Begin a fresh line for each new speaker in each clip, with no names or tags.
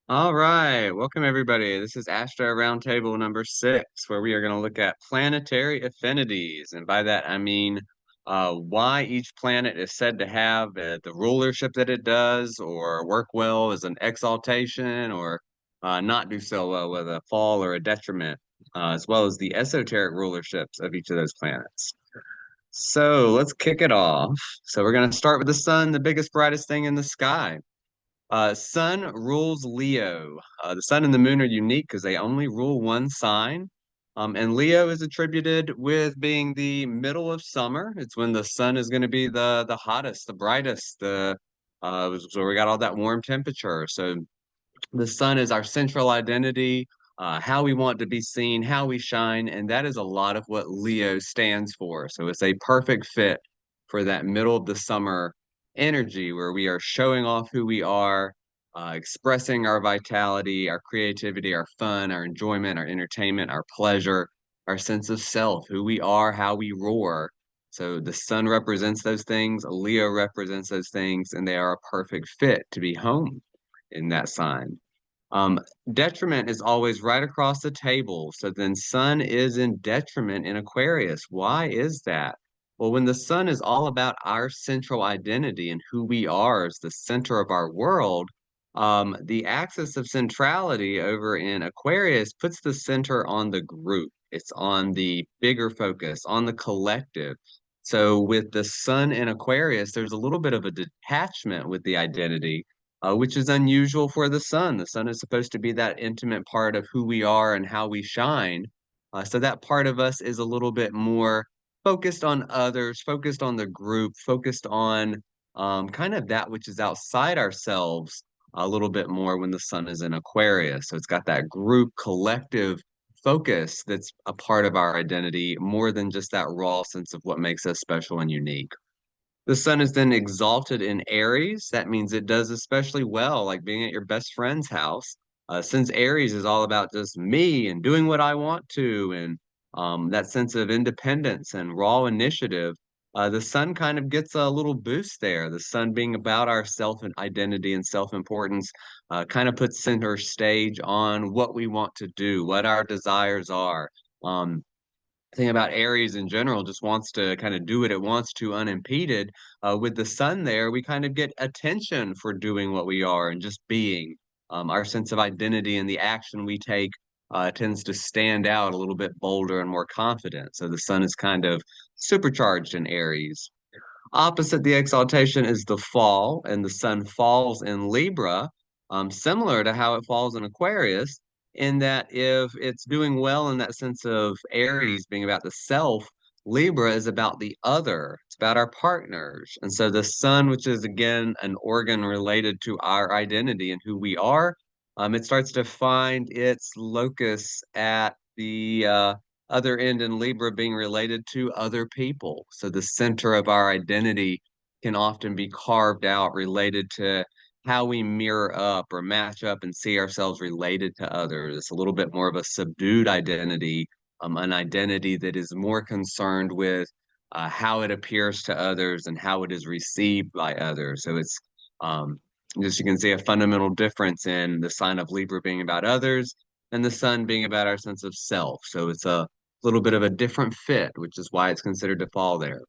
All right, welcome everybody. This is Astro Roundtable number 6, where we are going to look at planetary affinities. And by that, I mean why each planet is said to have the rulership that it does, or work well as an exaltation, or not do so well with a fall or a detriment, as well as the esoteric rulerships of each of those planets. So let's kick it off. So we're going to start with the sun, the biggest, brightest thing in the sky. Sun rules Leo. The sun and the moon are unique because they only rule one sign. And Leo is attributed with being the middle of summer. It's when the sun is going to be the hottest, the brightest, so we got all that warm temperature. So the sun is our central identity, how we want to be seen, how we shine, and that is a lot of what Leo stands for. So it's a perfect fit for that middle of the summer energy where we are showing off who we are, expressing our vitality, our creativity, our fun, our enjoyment, our entertainment, our pleasure, our sense of self, who we are, how we roar. So the sun represents those things, Leo represents those things, and they are a perfect fit to be home in that sign. Um, Detriment is always right across the table. So then sun is in detriment in Aquarius. Why is that? Well, when the sun is all about our central identity and who we are as the center of our world, the axis of centrality over in Aquarius puts the center on the group. It's on the bigger focus, on the collective. So with the sun in Aquarius, there's a little bit of a detachment with the identity, which is unusual for the sun. The sun is supposed to be that intimate part of who we are and how we shine. So that part of us is a little bit more focused on others, focused on the group, focused on kind of that which is outside ourselves a little bit more when the sun is in Aquarius. So it's got that group collective focus that's a part of our identity more than just that raw sense of what makes us special and unique. The sun is then exalted in Aries. That means it does especially well, like being at your best friend's house. Since Aries is all about just me and doing what I want to, and that sense of independence and raw initiative, the sun kind of gets a little boost there. The sun being about our self and identity and self-importance kind of puts center stage on what we want to do, what our desires are. Thing about Aries in general just wants to kind of do what it wants to unimpeded. With the sun there, we kind of get attention for doing what we are and just being. Our sense of identity and the action we take tends to stand out a little bit bolder and more confident. So the sun is kind of supercharged in Aries. Opposite the exaltation is the fall, and the sun falls in Libra, similar to how it falls in Aquarius, in that if it's doing well in that sense of Aries being about the self, Libra is about the other. It's about our partners. And so the sun, which is again an organ related to our identity and who we are, it starts to find its locus at the other end in Libra being related to other people. So the center of our identity can often be carved out related to how we mirror up or match up and see ourselves related to others. It's a little bit more of a subdued identity, an identity that is more concerned with how it appears to others and how it is received by others. So it's um, just you can see a fundamental difference in the sign of Libra being about others and the sun being about our sense of self. So it's a little bit of a different fit, which is why it's considered to fall there.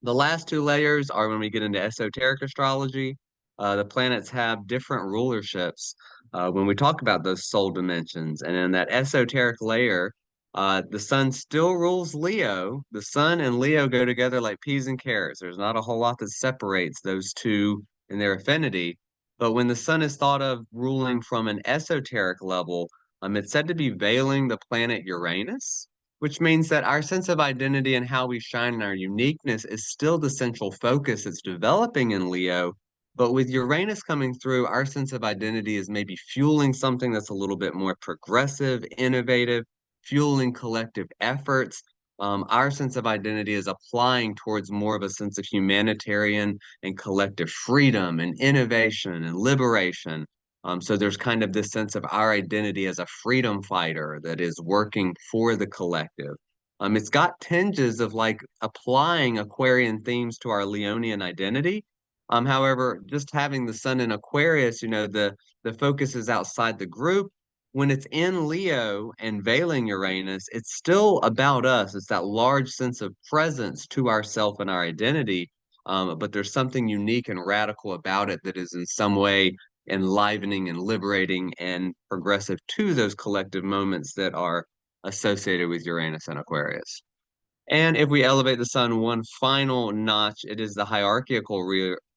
The last two layers are when we get into esoteric astrology. The planets have different rulerships when we talk about those soul dimensions. And in that esoteric layer, the sun still rules Leo. The sun and Leo go together like peas and carrots. There's not a whole lot that separates those two in their affinity. But when the sun is thought of ruling from an esoteric level, it's said to be veiling the planet Uranus, which means that our sense of identity and how we shine and our uniqueness is still the central focus that's developing in Leo. But with Uranus coming through, our sense of identity is maybe fueling something that's a little bit more progressive, innovative, fueling collective efforts. Our sense of identity is applying towards more of a sense of humanitarian and collective freedom and innovation and liberation. So there's kind of this sense of our identity as a freedom fighter that is working for the collective. It's got tinges of like applying Aquarian themes to our Leonian identity, However, just having the sun in Aquarius, the focus is outside the group. When it's in Leo and veiling Uranus, it's still about us. It's that large sense of presence to ourself and our identity. But there's something unique and radical about it that is in some way enlivening and liberating and progressive to those collective moments that are associated with Uranus and Aquarius. And if we elevate the sun one final notch, it is the hierarchical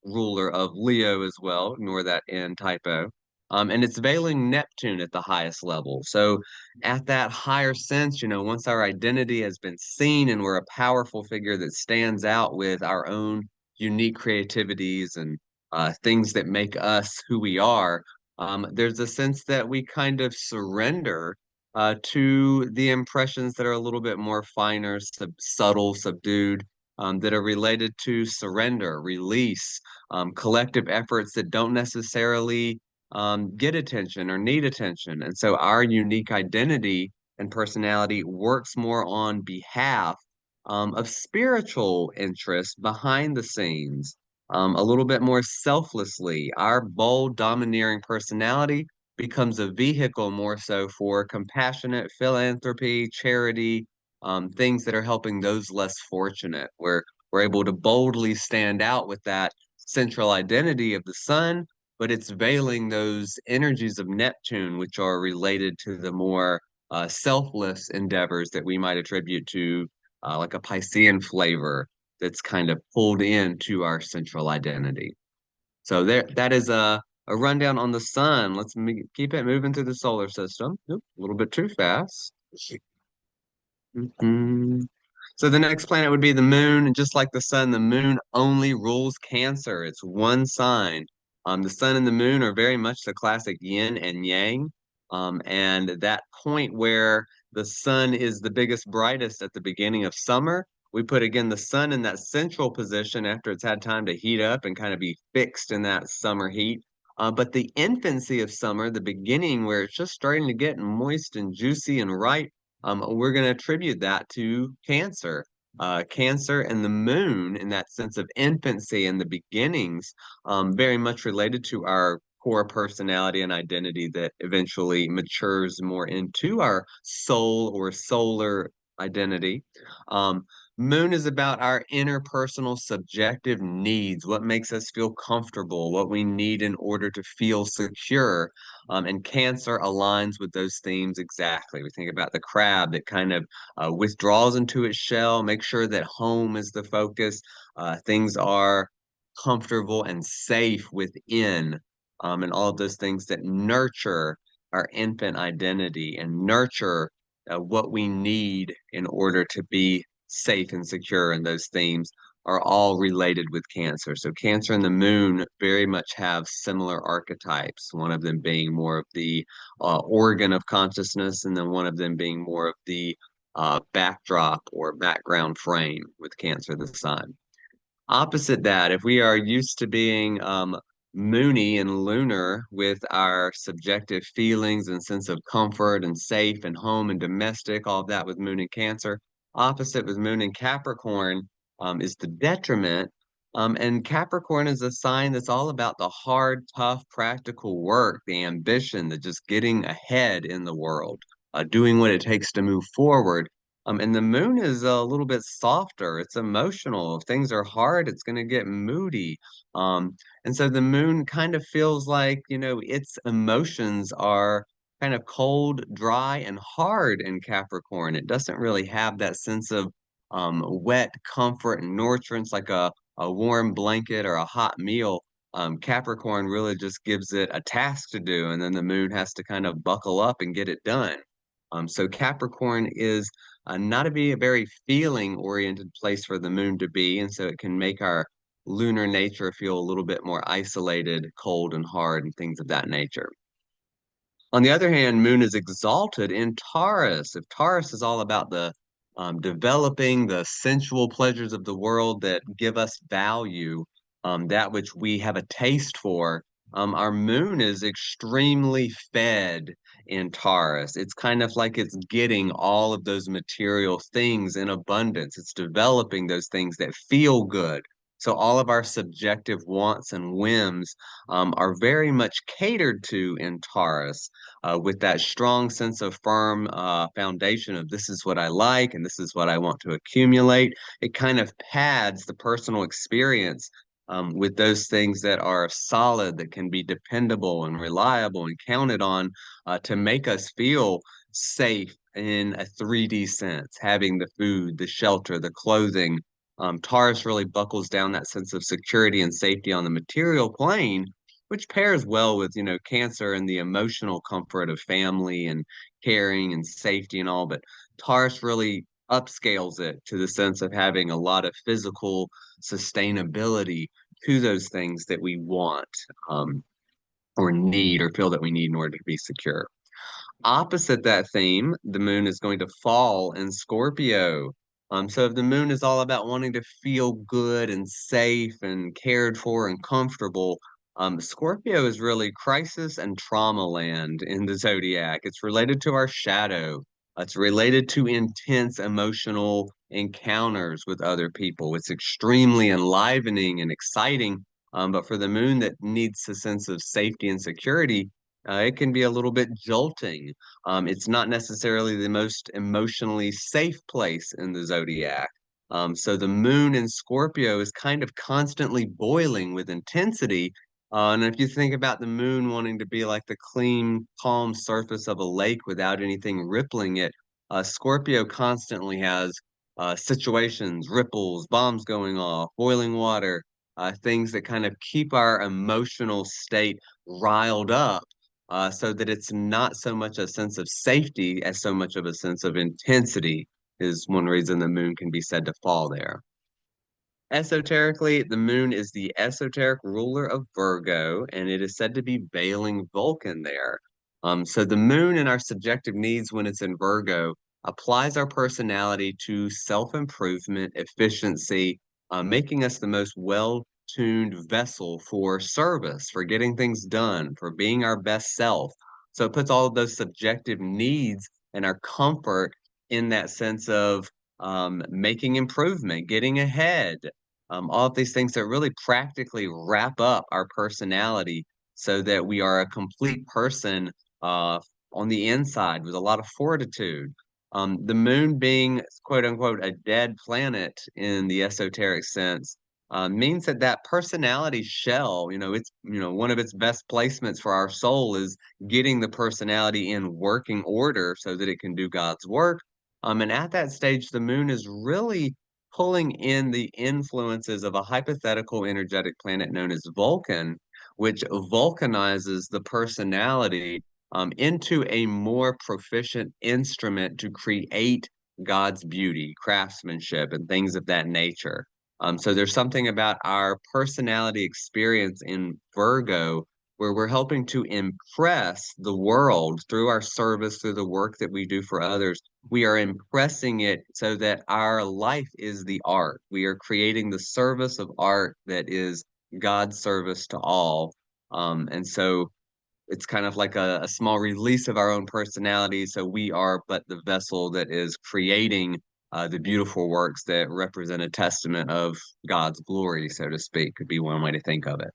ruler of Leo as well. Ignore that N typo. And it's veiling Neptune at the highest level. So, at that higher sense, once our identity has been seen and we're a powerful figure that stands out with our own unique creativities and things that make us who we are, there's a sense that we kind of surrender to the impressions that are a little bit more finer, subtle, subdued, that are related to surrender, release, collective efforts that don't necessarily get attention or need attention. And so our unique identity and personality works more on behalf of spiritual interests behind the scenes, a little bit more selflessly. Our bold, domineering personality becomes a vehicle more so for compassionate philanthropy, charity, things that are helping those less fortunate. We're able to boldly stand out with that central identity of the sun, but it's veiling those energies of Neptune, which are related to the more selfless endeavors that we might attribute to like a Piscean flavor that's kind of pulled into our central identity. So that is a rundown on the sun. Let's keep it moving through the solar system. Oop, a little bit too fast. Mhm. So the next planet would be the moon, and just like the sun, the moon only rules Cancer. It's one sign. The sun and the moon are very much the classic yin and yang. And that point where the sun is the biggest, brightest at the beginning of summer, we put again the sun in that central position after it's had time to heat up and kind of be fixed in that summer heat. But the infancy of summer, the beginning where it's just starting to get moist and juicy and ripe, we're going to attribute that to Cancer. Cancer and the moon, in that sense of infancy and the beginnings, very much related to our core personality and identity that eventually matures more into our soul or solar identity. Um, Moon is about our interpersonal subjective needs, what makes us feel comfortable, what we need in order to feel secure. And Cancer aligns with those themes exactly. We think about the crab that kind of withdraws into its shell, makes sure that home is the focus, things are comfortable and safe within, and all of those things that nurture our infant identity and nurture what we need in order to be safe and secure. And those themes are all related with Cancer. So Cancer and the moon very much have similar archetypes, one of them being more of the organ of consciousness, and then one of them being more of the backdrop or background frame with Cancer, the sun. Opposite that, if we are used to being moony and lunar with our subjective feelings and sense of comfort and safe and home and domestic, all of that with moon and Cancer, opposite with moon and Capricorn is the detriment. And Capricorn is a sign that's all about the hard, tough, practical work, the ambition, the just getting ahead in the world, doing what it takes to move forward. And the moon is a little bit softer. It's emotional. If things are hard, it's going to get moody. And so the moon kind of feels like, its emotions are kind of cold, dry, and hard in Capricorn. It doesn't really have that sense of wet comfort and nurturance like a warm blanket or a hot meal. Capricorn really just gives it a task to do, and then the moon has to kind of buckle up and get it done. So Capricorn is not to be a very feeling oriented place for the moon to be. And so it can make our lunar nature feel a little bit more isolated, cold, and hard, and things of that nature. On the other hand, Moon is exalted in Taurus. If Taurus is all about the developing the sensual pleasures of the world that give us value, that which we have a taste for, our Moon is extremely fed in Taurus. It's kind of like it's getting all of those material things in abundance. It's developing those things that feel good. So all of our subjective wants and whims are very much catered to in Taurus, with that strong sense of firm foundation of this is what I like and this is what I want to accumulate. It kind of pads the personal experience with those things that are solid, that can be dependable and reliable and counted on to make us feel safe in a 3D sense, having the food, the shelter, the clothing. Taurus really buckles down that sense of security and safety on the material plane, which pairs well with, Cancer and the emotional comfort of family and caring and safety and all. But Taurus really upscales it to the sense of having a lot of physical sustainability to those things that we want or need or feel that we need in order to be secure. Opposite that theme, the moon is going to fall in Scorpio. So if the moon is all about wanting to feel good and safe and cared for and comfortable, Scorpio is really crisis and trauma land in the zodiac. It's related to our shadow. It's related to intense emotional encounters with other people. It's extremely enlivening and exciting. But for the moon that needs a sense of safety and security, it can be a little bit jolting. It's not necessarily the most emotionally safe place in the zodiac. So the moon in Scorpio is kind of constantly boiling with intensity. And if you think about the moon wanting to be like the clean, calm surface of a lake without anything rippling it, Scorpio constantly has situations, ripples, bombs going off, boiling water, things that kind of keep our emotional state riled up so that it's not so much a sense of safety as so much of a sense of intensity is one reason the moon can be said to fall there. Esoterically, the moon is the esoteric ruler of Virgo, and it is said to be veiling Vulcan there. So the moon and our subjective needs when it's in Virgo applies our personality to self-improvement, efficiency, making us the most well-tuned vessel for service, for getting things done, for being our best self. So it puts all of those subjective needs and our comfort in that sense of making improvement, getting ahead, all of these things that really practically wrap up our personality so that we are a complete person uh, on the inside with a lot of fortitude. The moon being quote unquote a dead planet in the esoteric sense means that that personality shell, it's one of its best placements for our soul is getting the personality in working order so that it can do God's work. And at that stage, the moon is really pulling in the influences of a hypothetical energetic planet known as Vulcan, which vulcanizes the personality into a more proficient instrument to create God's beauty, craftsmanship, and things of that nature. So there's something about our personality experience in Virgo where we're helping to impress the world through our service, through the work that we do for others. We are impressing it so that our life is the art. We are creating the service of art that is God's service to all. And so it's kind of like a small release of our own personality. So we are but the vessel that is creating the beautiful works that represent a testament of God's glory, so to speak, could be one way to think of it.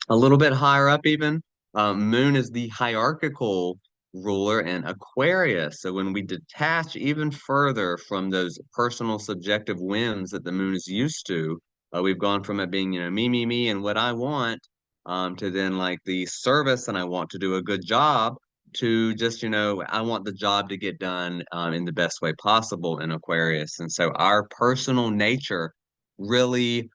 A little bit higher up, even, Moon is the hierarchical ruler in Aquarius. So when we detach even further from those personal subjective whims that the moon is used to, we've gone from it being, me, and what I want, to then like the service and I want to do a good job to just, I want the job to get done in the best way possible in Aquarius. And so our personal nature really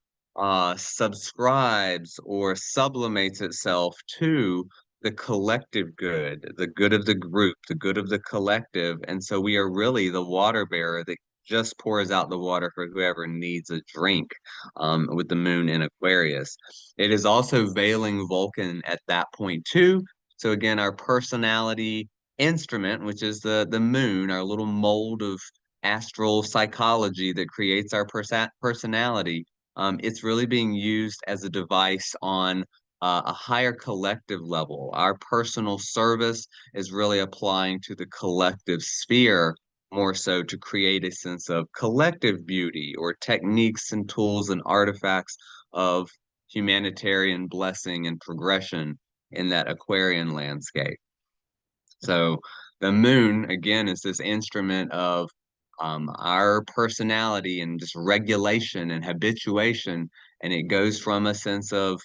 subscribes or sublimates itself to the collective good, the good of the group, the good of the collective. And so we are really the water bearer that just pours out the water for whoever needs a drink with the moon in Aquarius. It is also veiling Vulcan at that point too. So again, our personality instrument, which is the moon, our little mold of astral psychology that creates our personality, it's really being used as a device on a higher collective level. Our personal service is really applying to the collective sphere more so to create a sense of collective beauty or techniques and tools and artifacts of humanitarian blessing and progression in that Aquarian landscape. So the moon, again, is this instrument of our personality and just regulation and habituation. And it goes from a sense of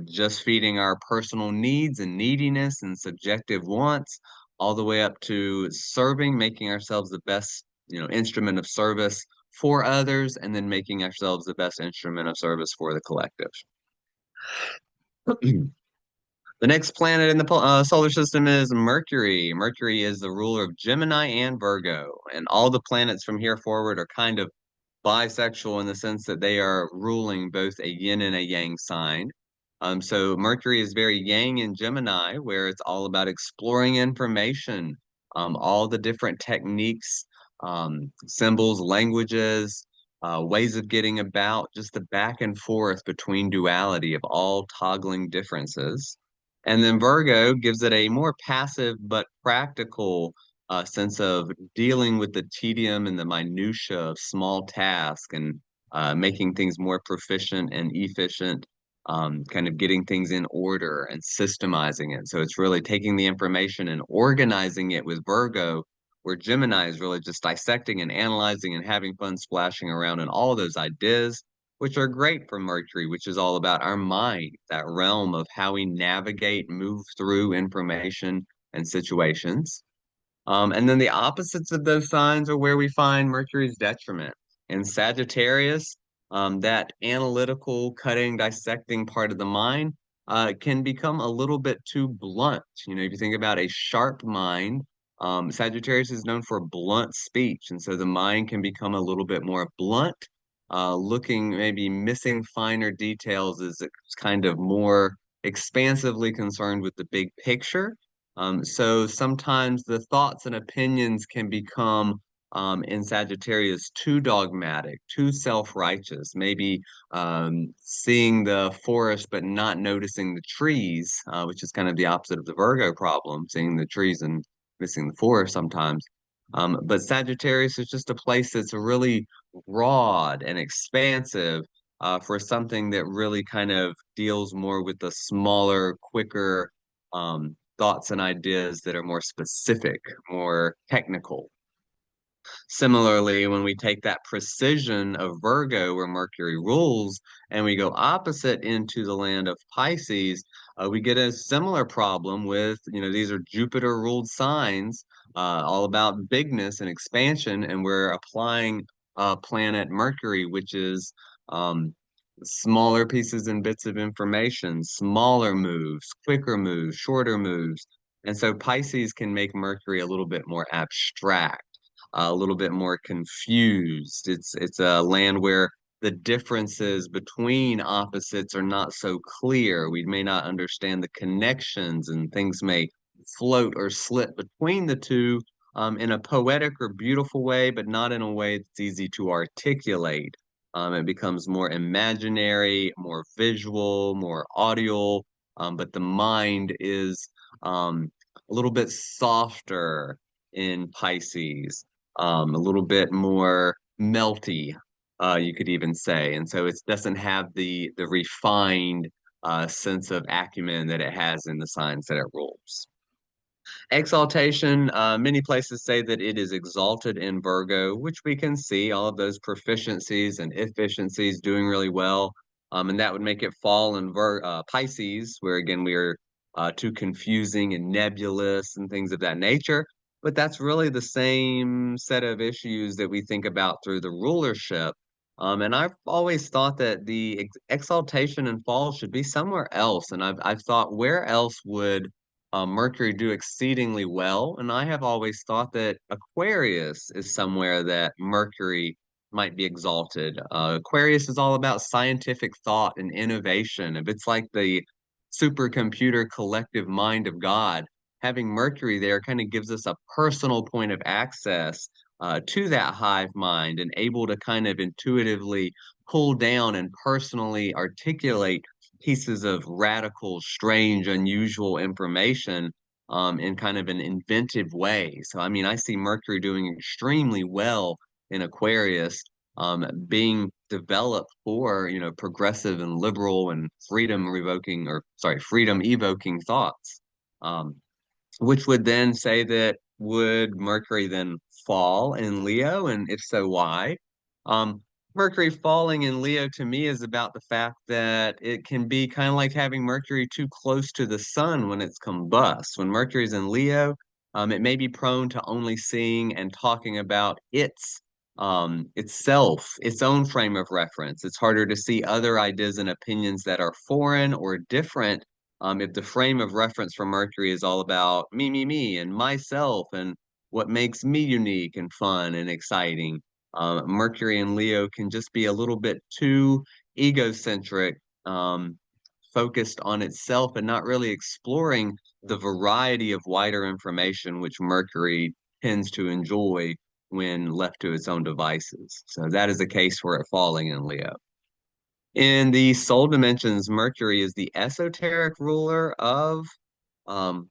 just feeding our personal needs and neediness and subjective wants, all the way up to serving, making ourselves the best, instrument of service for others, and then making ourselves the best instrument of service for the collective. The next planet in the solar system is Mercury. Mercury is the ruler of Gemini and Virgo, and all the planets from here forward are kind of bisexual in the sense that they are ruling both a yin and a yang sign. So Mercury is very yang in Gemini, where it's all about exploring information, all the different techniques, symbols, languages, ways of getting about, just the back and forth between duality of all toggling differences. And then Virgo gives it a more passive but practical sense of dealing with the tedium and the minutia of small tasks and making things more proficient and efficient, kind of getting things in order and systemizing it. So it's really taking the information and organizing it with Virgo, where Gemini is really just dissecting and analyzing and having fun splashing around in all those ideas, which are great for Mercury, which is all about our mind, that realm of how we navigate, move through information and situations. And then the opposites of those signs are where we find Mercury's detriment. In Sagittarius, that analytical, cutting, dissecting part of the mind can become a little bit too blunt. If you think about a sharp mind, Sagittarius is known for blunt speech. And so the mind can become a little bit more blunt, looking maybe missing finer details as it's kind of more expansively concerned with the big picture. So sometimes the thoughts and opinions can become in Sagittarius too dogmatic, too self-righteous, maybe seeing the forest but not noticing the trees, which is kind of the opposite of the Virgo problem, seeing the trees and missing the forest sometimes. But Sagittarius is just a place that's really broad and expansive for something that really kind of deals more with the smaller, quicker thoughts and ideas that are more specific, more technical. Similarly, when we take that precision of Virgo, where Mercury rules, and we go opposite into the land of Pisces, we get a similar problem with, these are Jupiter ruled signs, all about bigness and expansion, and we're applying planet Mercury, which is smaller pieces and bits of information, smaller moves, quicker moves, shorter moves. And so Pisces can make Mercury a little bit more abstract, a little bit more confused. It's a land where the differences between opposites are not so clear. We may not understand the connections, and things may float or slip between the two in a poetic or beautiful way, but not in a way that's easy to articulate. It becomes more imaginary, more visual, more audio, but the mind is a little bit softer in Pisces, a little bit more melty, you could even say. And so it doesn't have the refined sense of acumen that it has in the signs that it rules. Exaltation, many places say that it is exalted in Virgo, which we can see all of those proficiencies and efficiencies doing really well. And that would make it fall in Pisces, where again we are too confusing and nebulous and things of that nature. But that's really the same set of issues that we think about through the rulership. And I've always thought that the exaltation and fall should be somewhere else. And I've thought, where else would Mercury do exceedingly well? And I have always thought that Aquarius is somewhere that Mercury might be exalted. Aquarius is all about scientific thought and innovation. If it's like the supercomputer collective mind of God, having Mercury there kind of gives us a personal point of access to that hive mind and able to kind of intuitively pull down and personally articulate pieces of radical, strange, unusual information in kind of an inventive way. So, I mean, I see Mercury doing extremely well in Aquarius, being developed for, progressive and liberal and freedom evoking thoughts. Um, which would then say that would Mercury then fall in Leo? And if so, why? Um, Mercury falling in Leo to me is about the fact that it can be kind of like having Mercury too close to the sun when it's combust. When Mercury's in Leo, it may be prone to only seeing and talking about itself, its own frame of reference. It's harder to see other ideas and opinions that are foreign or different if the frame of reference for Mercury is all about me, and myself, and what makes me unique and fun and exciting, Mercury and Leo can just be a little bit too egocentric, focused on itself, and not really exploring the variety of wider information which Mercury tends to enjoy when left to its own devices. So that is the case for it falling in Leo. In the soul dimensions, Mercury is the esoteric ruler of um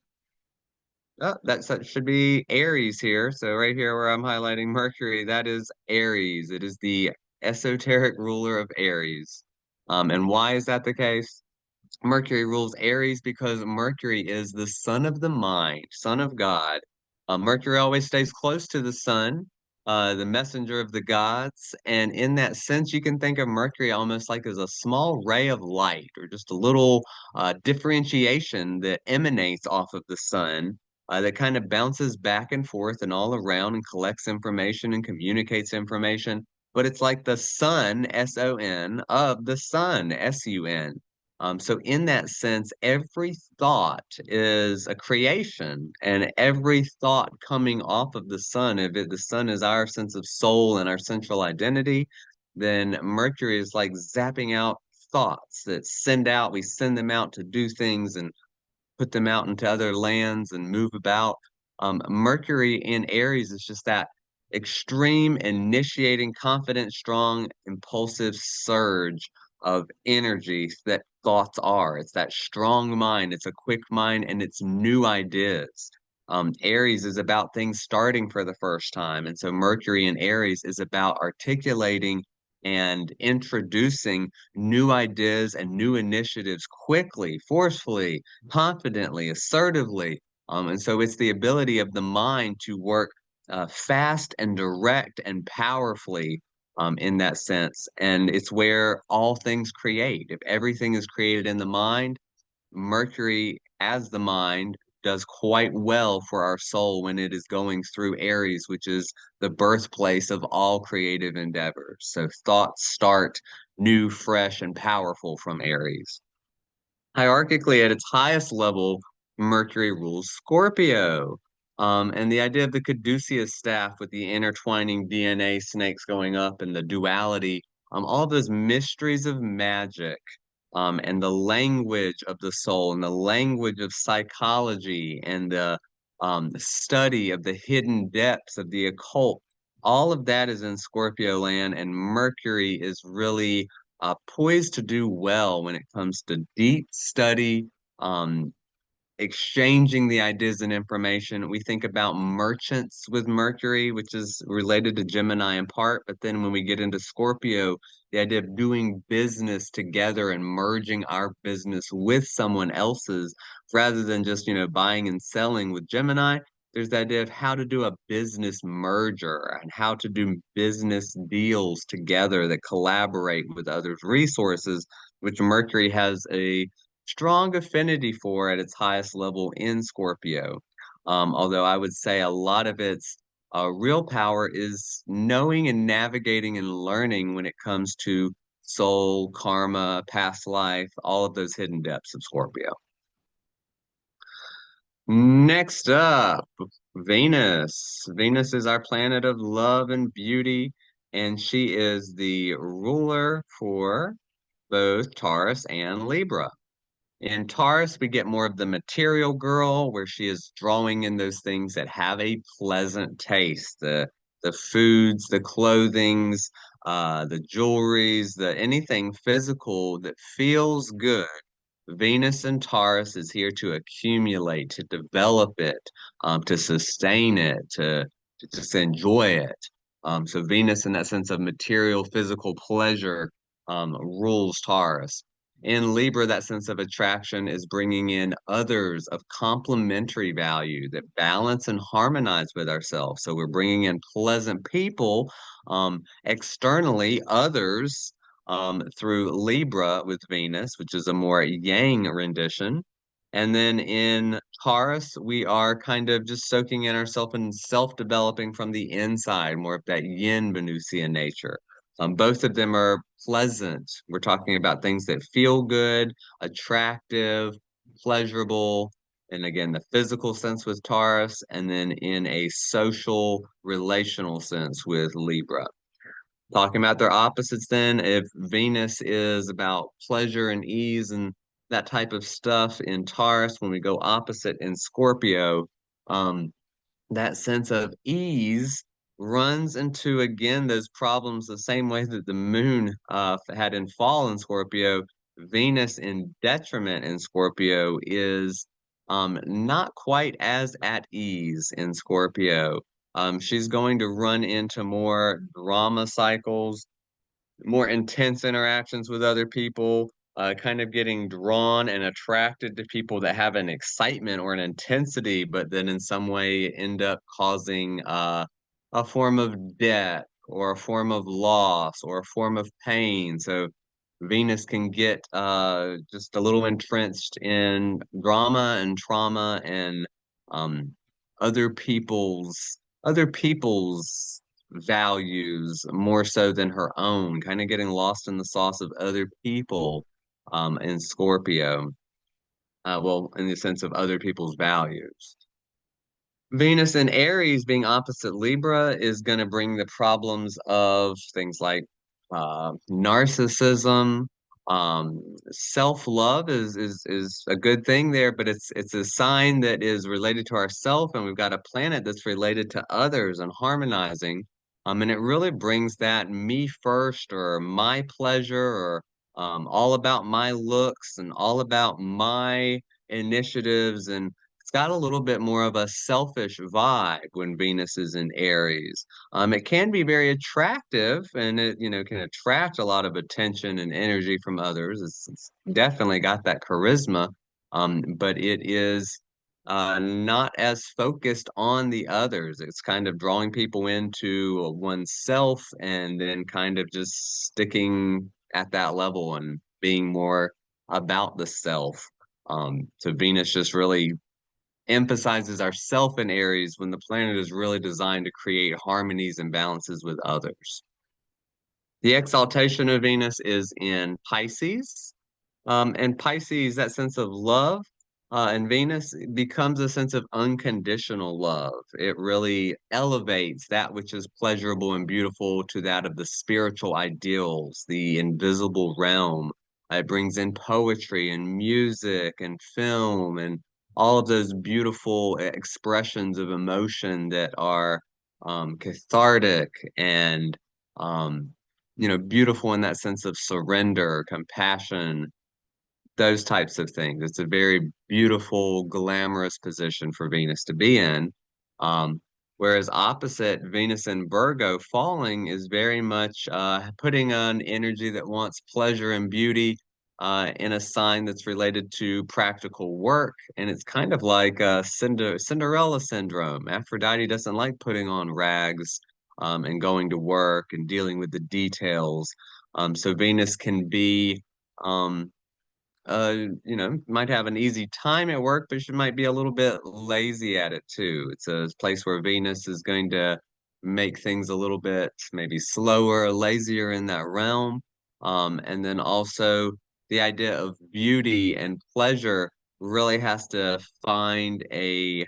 that should be Aries here. So right here where I'm highlighting Mercury, that is Aries. It is the esoteric ruler of Aries. And why is that the case? Mercury rules Aries because Mercury is the son of the mind, son of God. Mercury always stays close to the sun, the messenger of the gods. And in that sense, you can think of Mercury almost like as a small ray of light or just a little differentiation that emanates off of the sun. That kind of bounces back and forth and all around and collects information and communicates information. But it's like the sun, S-O-N, of the sun, S-U-N. So in that sense, every thought is a creation, and every thought coming off of the sun, the sun is our sense of soul and our central identity, then Mercury is like zapping out thoughts we send them out to do things and put them out into other lands and move about. Mercury in Aries is just that extreme, initiating, confident, strong, impulsive surge of energy that thoughts are. It's that strong mind, it's a quick mind, and it's new ideas. Aries is about things starting for the first time. And so Mercury in Aries is about articulating and introducing new ideas and new initiatives quickly, forcefully, confidently, assertively. And so it's the ability of the mind to work fast and direct and powerfully in that sense. And it's where all things create. If everything is created in the mind, Mercury as the mind does quite well for our soul when it is going through Aries, which is the birthplace of all creative endeavors. So thoughts start new, fresh, and powerful from Aries. Hierarchically, at its highest level, Mercury rules Scorpio. And the idea of the caduceus staff with the intertwining DNA snakes going up and the duality, all those mysteries of magic, and the language of the soul and the language of psychology and the study of the hidden depths of the occult, all of that is in Scorpio land, and Mercury is really poised to do well when it comes to deep study, um, exchanging the ideas and information. We think about merchants with Mercury, which is related to Gemini in part. But then when we get into Scorpio, the idea of doing business together and merging our business with someone else's rather than just, buying and selling with Gemini. There's the idea of how to do a business merger and how to do business deals together that collaborate with others' resources, which Mercury has a strong affinity for at its highest level in Scorpio. Although I would say a lot of its real power is knowing and navigating and learning when it comes to soul, karma, past life, all of those hidden depths of Scorpio. Next up, Venus. Venus is our planet of love and beauty, and she is the ruler for both Taurus and Libra. In Taurus, we get more of the material girl, where she is drawing in those things that have a pleasant taste, the foods, the clothings, the jewelries, the anything physical that feels good. Venus in Taurus is here to accumulate, to develop it, to sustain it, to just enjoy it. So Venus, in that sense of material, physical pleasure, rules Taurus. In Libra, that sense of attraction is bringing in others of complementary value that balance and harmonize with ourselves. So we're bringing in pleasant people, externally, others through Libra with Venus, which is a more yang rendition. And then in Taurus, we are kind of just soaking in ourselves and self-developing from the inside, more of that yin Venusian nature. Both of them are pleasant. We're talking about things that feel good, attractive, pleasurable, and again, the physical sense with Taurus, and then in a social, relational sense with Libra. Talking about their opposites, then, if Venus is about pleasure and ease and that type of stuff in Taurus, when we go opposite in Scorpio, um, that sense of ease runs into again those problems the same way that the moon had in fall in Scorpio. Venus in detriment in Scorpio is not quite as at ease in Scorpio. She's going to run into more drama cycles, more intense interactions with other people, kind of getting drawn and attracted to people that have an excitement or an intensity, but then in some way end up causing a form of debt or a form of loss or a form of pain. So Venus can get just a little entrenched in drama and trauma and um, other people's values more so than her own, kind of getting lost in the sauce of other people in Scorpio. Well, in the sense of other people's values. Venus in Aries being opposite Libra is going to bring the problems of things like narcissism. Self-love is a good thing there, but it's a sign that is related to ourself, and we've got a planet that's related to others and harmonizing. And it really brings that me first or my pleasure or all about my looks and all about my initiatives and it's got a little bit more of a selfish vibe when Venus is in Aries. It can be very attractive and it, can attract a lot of attention and energy from others. It's definitely got that charisma, but it is not as focused on the others. It's kind of drawing people into oneself and then kind of just sticking at that level and being more about the self. So Venus just really emphasizes ourself in Aries when the planet is really designed to create harmonies and balances with others. The exaltation of Venus is in Pisces. And Pisces, that sense of love, and Venus becomes a sense of unconditional love. It really elevates that which is pleasurable and beautiful to that of the spiritual ideals, the invisible realm. It brings in poetry and music and film and all of those beautiful expressions of emotion that are cathartic and um, beautiful in that sense of surrender, compassion, those types of things. It's a very beautiful, glamorous position for Venus to be in. Um, Whereas opposite Venus in Virgo falling is very much putting on energy that wants pleasure and beauty in a sign that's related to practical work. And it's kind of like Cinderella syndrome. Aphrodite doesn't like putting on rags and going to work and dealing with the details. So Venus can be um, might have an easy time at work, but she might be a little bit lazy at it too. It's a place where Venus is going to make things a little bit maybe slower, lazier in that realm. And then also the idea of beauty and pleasure really has to find a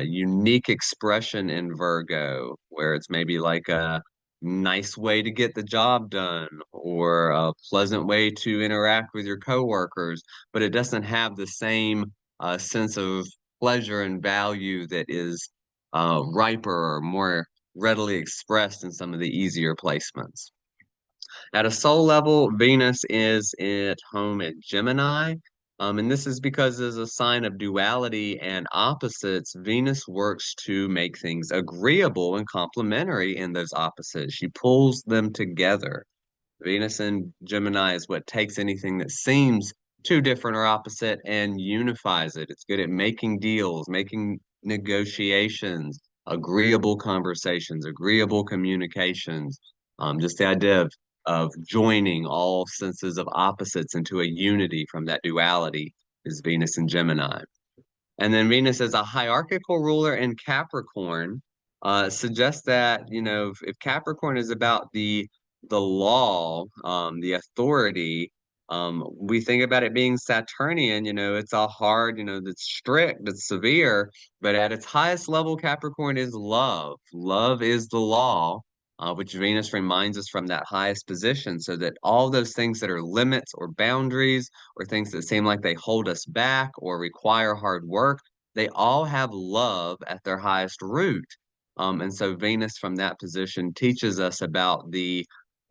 unique expression in Virgo, where it's maybe like a nice way to get the job done or a pleasant way to interact with your coworkers, but it doesn't have the same sense of pleasure and value that is riper or more readily expressed in some of the easier placements. At a soul level, Venus is at home at Gemini. And this is because as a sign of duality and opposites, Venus works to make things agreeable and complementary in those opposites. She pulls them together. Venus in Gemini is what takes anything that seems too different or opposite and unifies it. It's good at making deals, making negotiations, agreeable conversations, agreeable communications. Just the idea of joining all senses of opposites into a unity from that duality is Venus in Gemini. And then Venus as a hierarchical ruler in Capricorn suggests that, if Capricorn is about the law, the authority, we think about it being Saturnian, it's all hard, that's strict, it's severe, but at its highest level, Capricorn is love. Love is the law, which Venus reminds us from that highest position, so that all those things that are limits or boundaries or things that seem like they hold us back or require hard work, they all have love at their highest root. And so Venus from that position teaches us about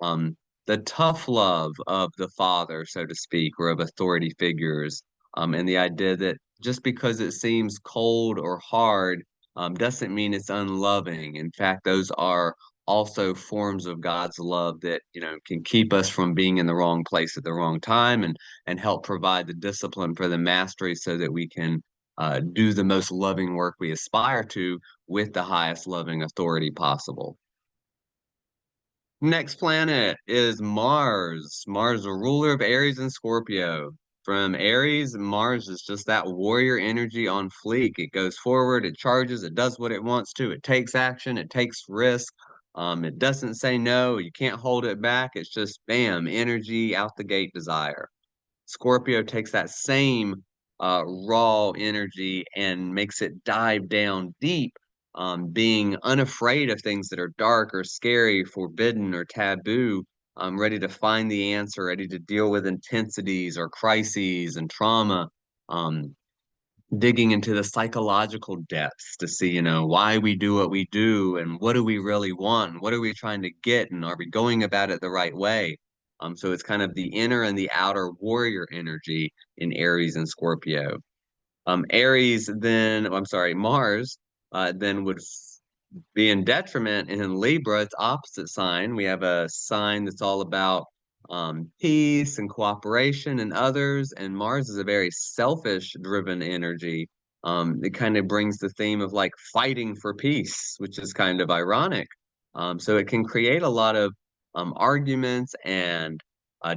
um, the tough love of the father, so to speak, or of authority figures, and the idea that just because it seems cold or hard doesn't mean it's unloving. In fact, those are also forms of God's love that can keep us from being in the wrong place at the wrong time and help provide the discipline for the mastery so that we can do the most loving work we aspire to with the highest loving authority possible. Next planet is Mars. Mars, a ruler of Aries and Scorpio. From Aries, Mars is just that warrior energy on fleek. It goes forward, it charges, it does what it wants to, it takes action, it takes risk. It doesn't say no, you can't hold it back. It's just bam, energy out the gate desire. Scorpio takes that same raw energy and makes it dive down deep, being unafraid of things that are dark or scary, forbidden or taboo, ready to find the answer, ready to deal with intensities or crises and trauma. Um, Digging into the psychological depths to see, why we do what we do and what do we really want and what are we trying to get and are we going about it the right way? So it's kind of the inner and the outer warrior energy in Aries and Scorpio. Aries then, I'm sorry, Mars then would be in detriment in Libra, its opposite sign. We have a sign that's all about peace and cooperation and others, and Mars is a very selfish driven energy. It kind of brings the theme of like fighting for peace, which is kind of ironic. So it can create a lot of arguments and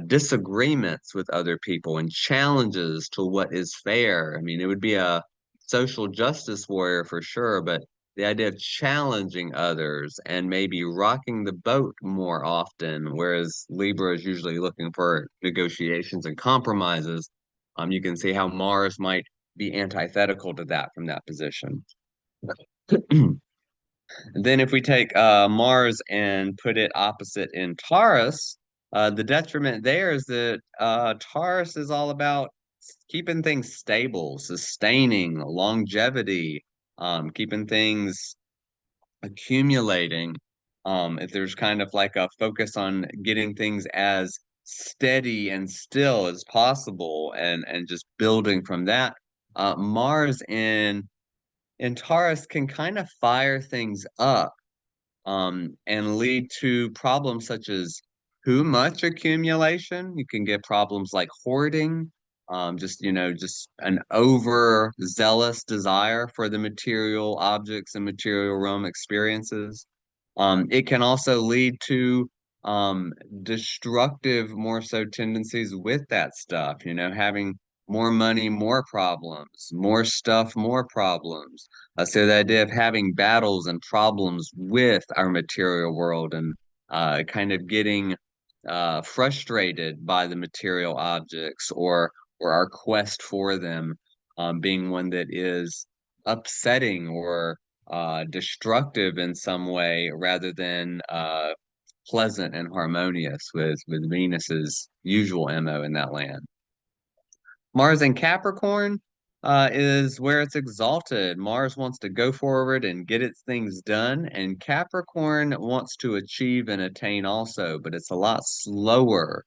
disagreements with other people and challenges to what is fair. I mean, it would be a social justice warrior for sure, but the idea of challenging others and maybe rocking the boat more often, whereas Libra is usually looking for negotiations and compromises. You can see how Mars might be antithetical to that from that position. Then if we take Mars and put it opposite in Taurus, the detriment there is that Taurus is all about keeping things stable, sustaining longevity, keeping things accumulating. If there's kind of like a focus on getting things as steady and still as possible and just building from that. Mars in Taurus can kind of fire things up and lead to problems such as too much accumulation. You can get problems like hoarding, just an overzealous desire for the material objects and material realm experiences. It can also lead to destructive, more so tendencies with that stuff, having more money, more problems, more stuff, more problems. So the idea of having battles and problems with our material world and kind of getting frustrated by the material objects or our quest for them being one that is upsetting or destructive in some way rather than pleasant and harmonious with Venus's usual MO in that land. Mars in Capricorn is where it's exalted. Mars wants to go forward and get its things done, and Capricorn wants to achieve and attain also, but it's a lot slower.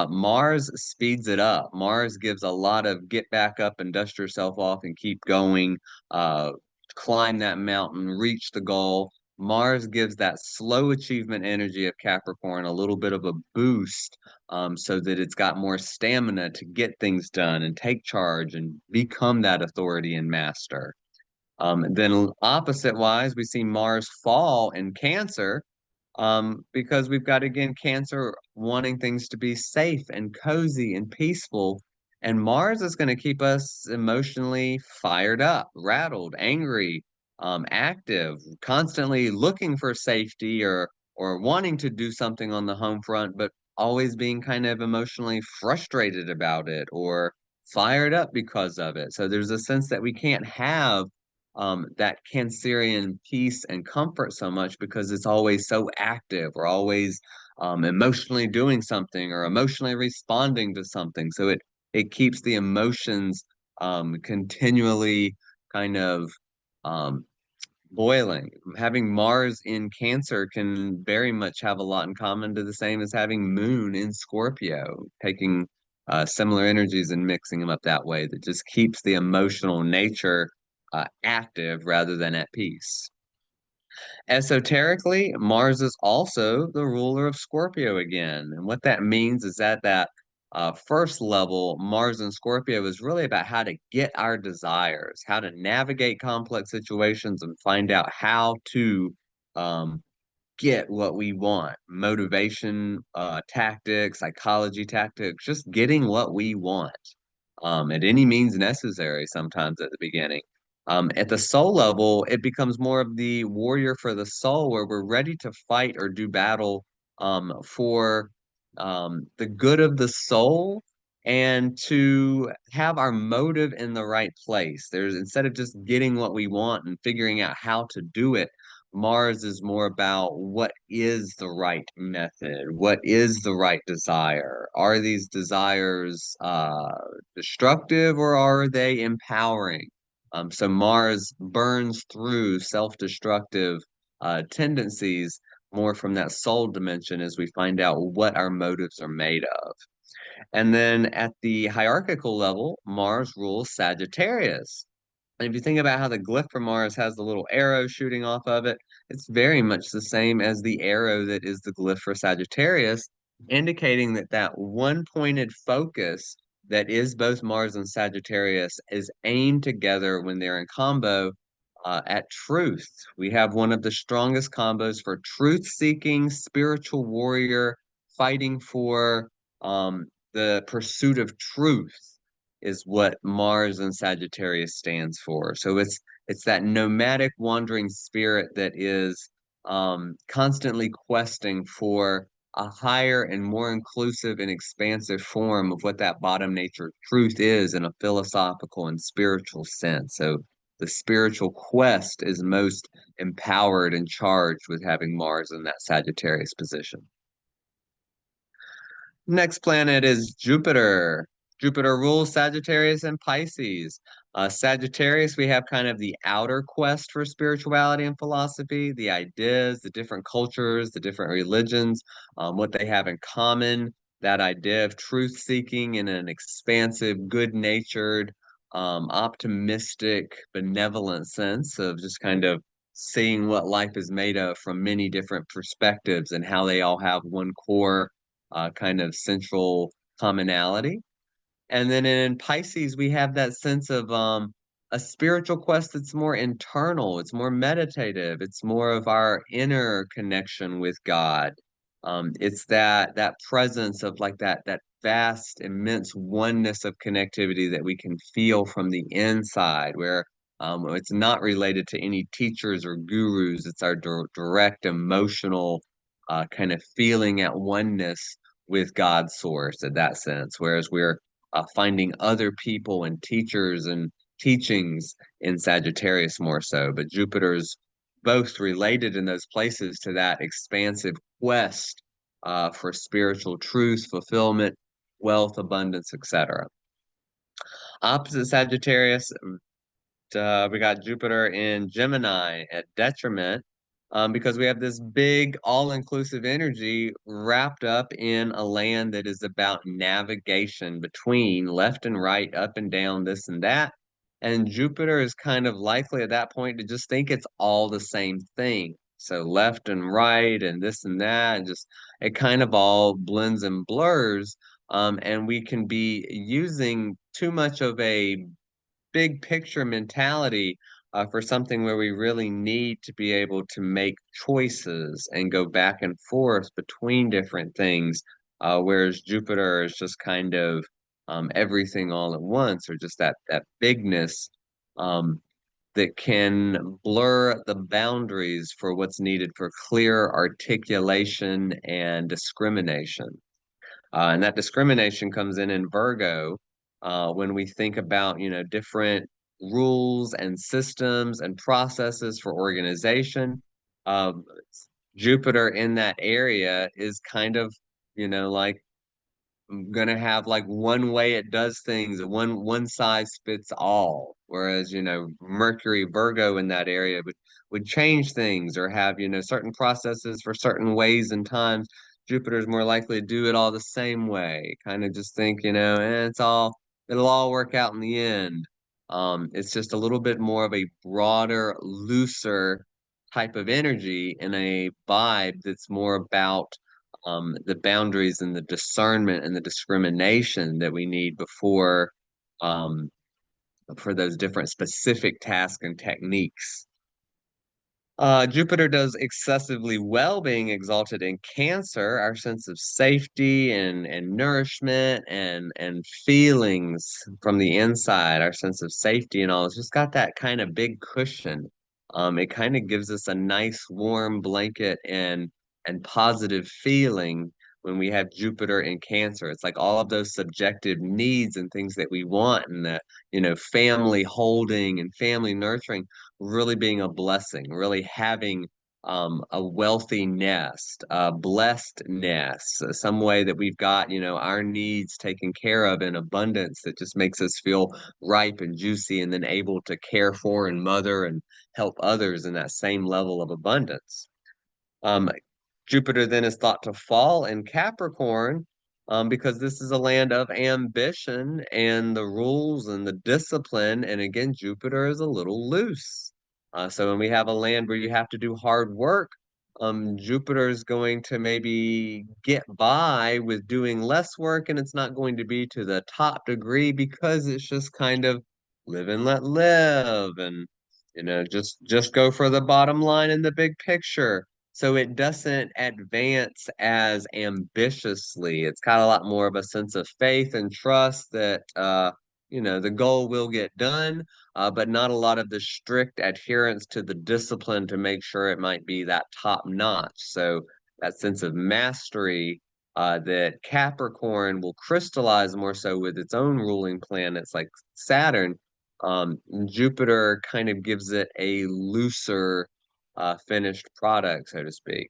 Mars speeds it up. Mars gives a lot of get back up and dust yourself off and keep going, uh, climb that mountain, reach the goal. Mars gives that slow achievement energy of Capricorn a little bit of a boost, so that it's got more stamina to get things done and take charge and become that authority and master. Then opposite wise, we see Mars fall in Cancer, because we've got again Cancer wanting things to be safe and cozy and peaceful. And Mars is going to keep us emotionally fired up, rattled, angry, active, constantly looking for safety or wanting to do something on the home front, but always being kind of emotionally frustrated about it or fired up because of it. So there's a sense that we can't have that Cancerian peace and comfort so much because it's always so active or always emotionally doing something or emotionally responding to something. So it keeps the emotions continually kind of um, boiling. Having Mars in Cancer can very much have a lot in common to the same as having Moon in Scorpio, taking similar energies and mixing them up that way that just keeps the emotional nature active rather than at peace. Esoterically, Mars is also the ruler of Scorpio again. And what that means is that first level, Mars and Scorpio is really about how to get our desires, how to navigate complex situations and find out how to um, get what we want. Motivation, tactics, psychology tactics, just getting what we want at any means necessary sometimes at the beginning. At the soul level, it becomes more of the warrior for the soul, where we're ready to fight or do battle for the good of the soul and to have our motive in the right place. There's instead of just getting what we want and figuring out how to do it, Mars is more about what is the right method, what is the right desire. Are these desires destructive or are they empowering? So Mars burns through self-destructive tendencies more from that soul dimension as we find out what our motives are made of. And then at the hierarchical level, Mars rules Sagittarius. And if you think about how the glyph for Mars has the little arrow shooting off of it, it's very much the same as the arrow that is the glyph for Sagittarius, indicating that that one pointed focus that is both Mars and Sagittarius is aimed together when they're in combo at truth. We have one of the strongest combos for truth seeking, spiritual warrior, fighting for the pursuit of truth is what Mars and Sagittarius stands for. So it's that nomadic wandering spirit that is constantly questing for a higher and more inclusive and expansive form of what that bottom nature truth is in a philosophical and spiritual sense. So the spiritual quest is most empowered and charged with having Mars in that Sagittarius position. Next planet is Jupiter. Jupiter rules Sagittarius and Pisces. Sagittarius, we have kind of the outer quest for spirituality and philosophy, the ideas, the different cultures, the different religions, what they have in common, that idea of truth seeking in an expansive, good natured, optimistic, benevolent sense of just kind of seeing what life is made of from many different perspectives and how they all have one core kind of central commonality. And then in Pisces, we have that sense of a spiritual quest that's more internal, it's more meditative, it's more of our inner connection with God. It's that presence of like that vast, immense oneness of connectivity that we can feel from the inside, where it's not related to any teachers or gurus. It's our direct emotional kind of feeling at oneness with God's source in that sense. Whereas we're finding other people and teachers and teachings in Sagittarius more so, but Jupiter's both related in those places to that expansive quest for spiritual truth, fulfillment, wealth, abundance, etc. Opposite Sagittarius, we got Jupiter in Gemini at detriment. because we have this big all-inclusive energy wrapped up in a land that is about navigation between left and right, up and down, this and that. And Jupiter is kind of likely at that point to just think it's all the same thing. So left and right and this and that, and just it kind of all blends and blurs. And we can be using too much of a big picture mentality for something where we really need to be able to make choices and go back and forth between different things, whereas Jupiter is just kind of everything all at once, or just that bigness um, that can blur the boundaries for what's needed for clear articulation and discrimination. And that discrimination comes in Virgo when we think about, different rules and systems and processes for organization. Um, Jupiter in that area is kind of, like gonna have like one way it does things, one size fits all. Whereas, Mercury Virgo in that area would change things or have, certain processes for certain ways and times. Jupiter's more likely to do it all the same way. Kind of just think, it'll all work out in the end. It's just a little bit more of a broader, looser type of energy and a vibe that's more about the boundaries and the discernment and the discrimination that we need before um, for those different specific tasks and techniques. Jupiter does excessively well being exalted in Cancer. Our sense of safety and nourishment and feelings from the inside, our sense of safety and all, it's just got that kind of big cushion. It kind of gives us a nice warm blanket and positive feeling when we have Jupiter in Cancer. It's like all of those subjective needs and things that we want, and the, family holding and family nurturing really being a blessing, really having a wealthy nest, a blessed nest, some way that we've got, our needs taken care of in abundance that just makes us feel ripe and juicy and then able to care for and mother and help others in that same level of abundance. Um, Jupiter then is thought to fall in Capricorn because this is a land of ambition and the rules and the discipline. And again, Jupiter is a little loose. So when we have a land where you have to do hard work, Jupiter is going to maybe get by with doing less work, and it's not going to be to the top degree because it's just kind of live and let live, and just go for the bottom line in the big picture. So it doesn't advance as ambitiously. It's got a lot more of a sense of faith and trust that the goal will get done, but not a lot of the strict adherence to the discipline to make sure it might be that top notch. So that sense of mastery that Capricorn will crystallize more so with its own ruling planets like Saturn. Jupiter kind of gives it a looser finished product, so to speak.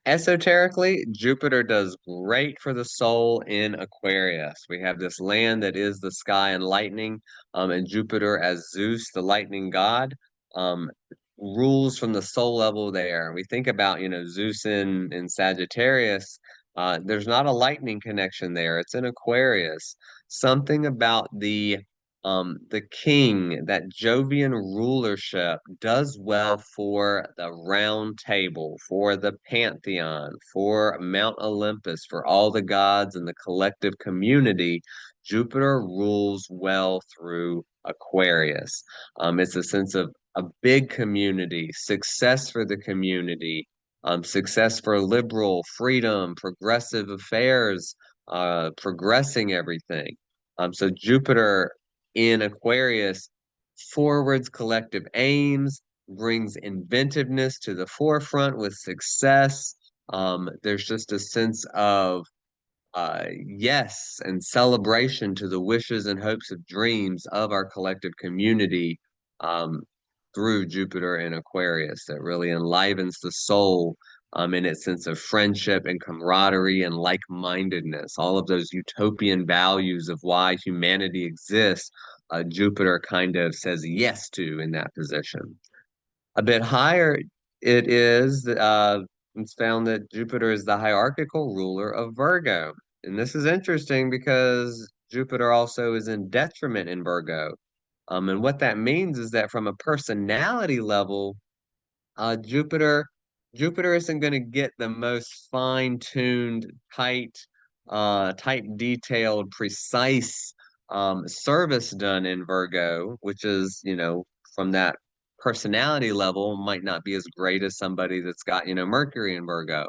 Esoterically, Jupiter does great for the soul in Aquarius. We have this land that is the sky and lightning, and Jupiter as Zeus, the lightning god, um, rules from the soul level there. We think about, Zeus in Sagittarius. There's not a lightning connection there. It's in Aquarius. Something about the king, that Jovian rulership, does well for the round table, for the pantheon, for Mount Olympus, for all the gods and the collective community. Jupiter rules well through Aquarius. It's a sense of a big community, success for the community, success for liberal, freedom, progressive affairs, progressing everything. So Jupiter in Aquarius forwards collective aims, brings inventiveness to the forefront with success. There's just a sense of yes and celebration to the wishes and hopes of dreams of our collective community um, through Jupiter in Aquarius that really enlivens the soul in its sense of friendship and camaraderie and like-mindedness, all of those utopian values of why humanity exists. Jupiter kind of says yes to in that position. A bit higher, It is, it's found that Jupiter is the hierarchical ruler of Virgo. And this is interesting because Jupiter also is in detriment in Virgo. And what that means is that from a personality level, uh, Jupiter, Jupiter isn't going to get the most fine-tuned, tight, detailed, precise service done in Virgo, which is, from that personality level, might not be as great as somebody that's got, Mercury in Virgo.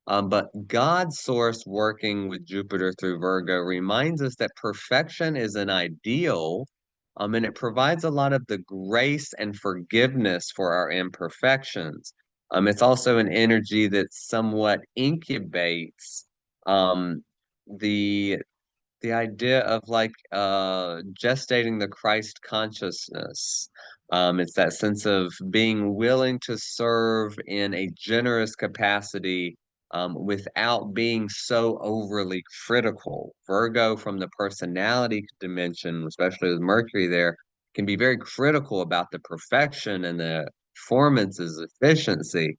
But God's source working with Jupiter through Virgo reminds us that perfection is an ideal, and it provides a lot of the grace and forgiveness for our imperfections. It's also an energy that somewhat incubates um, the the idea of like gestating the Christ consciousness. It's that sense of being willing to serve in a generous capacity without being so overly critical. Virgo, from the personality dimension, especially with Mercury there, can be very critical about the perfection and the performance's efficiency.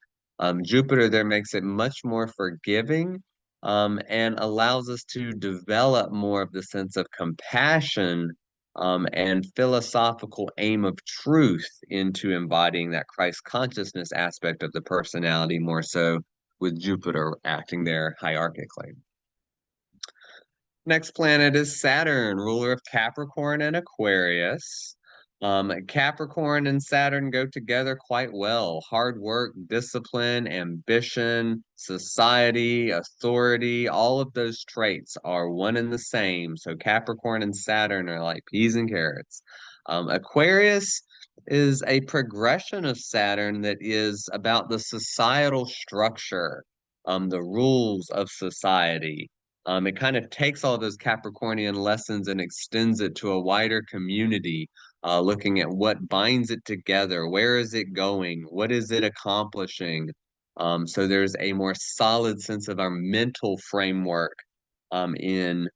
Jupiter there makes it much more forgiving and allows us to develop more of the sense of compassion and philosophical aim of truth into embodying that Christ consciousness aspect of the personality more so with Jupiter acting there hierarchically. Next planet is Saturn, ruler of Capricorn and Aquarius. Capricorn and Saturn go together quite well. Hard work, discipline, ambition, society, authority, all of those traits are one and the same. So Capricorn and Saturn are like peas and carrots. Aquarius is a progression of Saturn that is about the societal structure, the rules of society. It kind of takes all those Capricornian lessons and extends it to a wider community, looking at what binds it together, where is it going, what is it accomplishing. So there's a more solid sense of our mental framework in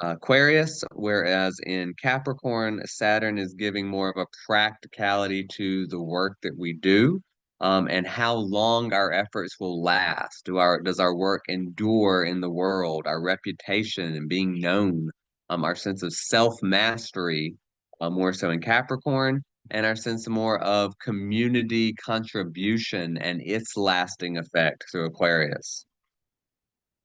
Aquarius, whereas in Capricorn, Saturn is giving more of a practicality to the work that we do, and how long our efforts will last. Does our work endure in the world, our reputation and being known, our sense of self-mastery, more so in Capricorn, and our sense more of community contribution and its lasting effect through Aquarius.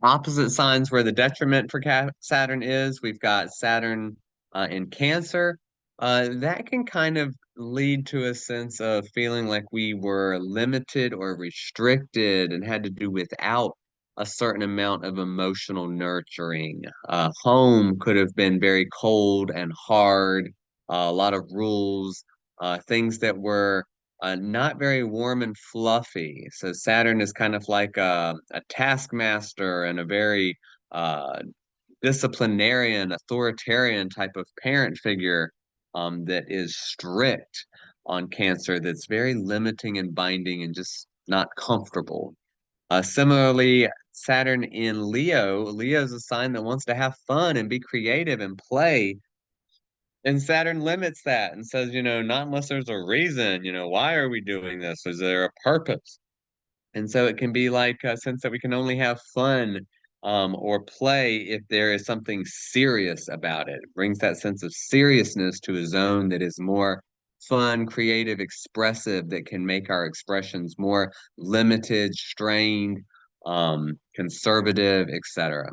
Opposite signs where the detriment for Saturn is. We've got Saturn in Cancer. That can kind of lead to a sense of feeling like we were limited or restricted and had to do without a certain amount of emotional nurturing. Home could have been very cold and hard, a lot of rules, things that were not very warm and fluffy. So Saturn is kind of like a taskmaster and a very uh, disciplinarian, authoritarian type of parent figure that is strict on Cancer, that's very limiting and binding and just not comfortable. Similarly, Saturn in Leo, Leo is a sign that wants to have fun and be creative and play. And Saturn limits that and says, not unless there's a reason, why are we doing this? Is there a purpose? And so it can be like a sense that we can only have fun or play if there is something serious about it. It brings that sense of seriousness to a zone that is more fun, creative, expressive, that can make our expressions more limited, strained, conservative, etc.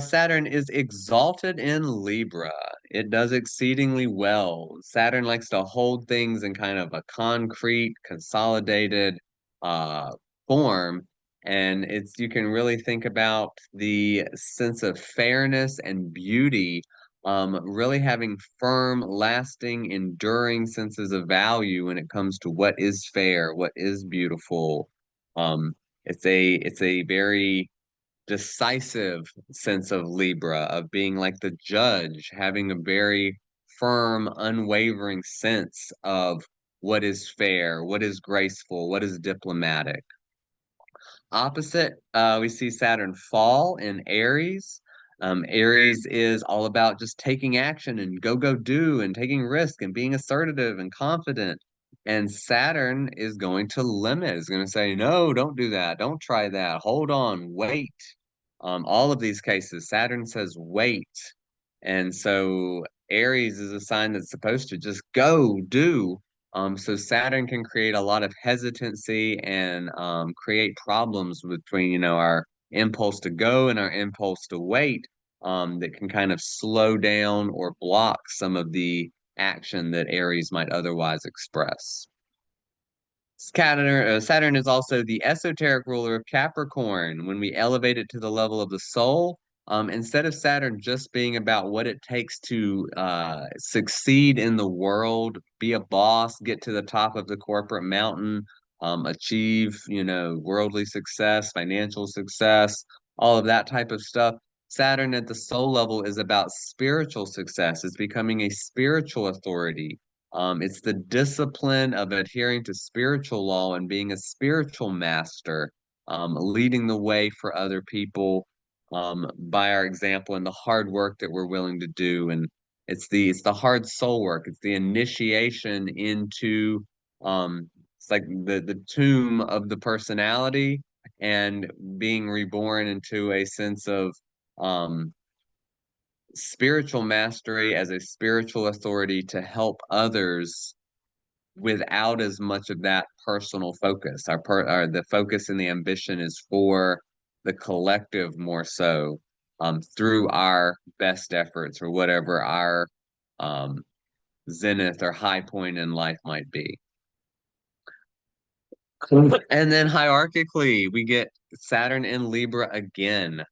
Saturn is exalted in Libra. It does exceedingly well. Saturn likes to hold things in kind of a concrete, consolidated uh, form. And you can really think about the sense of fairness and beauty, really having firm, lasting, enduring senses of value when it comes to what is fair, what is beautiful. Um, it's a very decisive sense of Libra, of being like the judge, having a very firm, unwavering sense of what is fair, what is graceful, what is diplomatic. Opposite, we see Saturn fall in Aries. Aries is all about just taking action and go do and taking risk and being assertive and confident. And Saturn is going to limit, is going to say, no, don't do that. Don't try that. Hold on, wait. All of these cases, Saturn says wait. And so Aries is a sign that's supposed to just go, do. So Saturn can create a lot of hesitancy and create problems between, our impulse to go and our impulse to wait, that can kind of slow down or block some of the action that Aries might otherwise express. Saturn is also the esoteric ruler of Capricorn. When we elevate it to the level of the soul, instead of Saturn just being about what it takes to succeed in the world, be a boss, get to the top of the corporate mountain, achieve, worldly success, financial success, all of that type of stuff. Saturn at the soul level is about spiritual success. It's becoming a spiritual authority. It's the discipline of adhering to spiritual law and being a spiritual master, leading the way for other people, by our example and the hard work that we're willing to do. And it's the hard soul work. It's the initiation into it's like the tomb of the personality and being reborn into a sense of um spiritual mastery as a spiritual authority to help others without as much of that personal focus. The focus and the ambition is for the collective more so, through our best efforts or whatever our um, zenith or high point in life might be. And then hierarchically, we get Saturn in Libra again.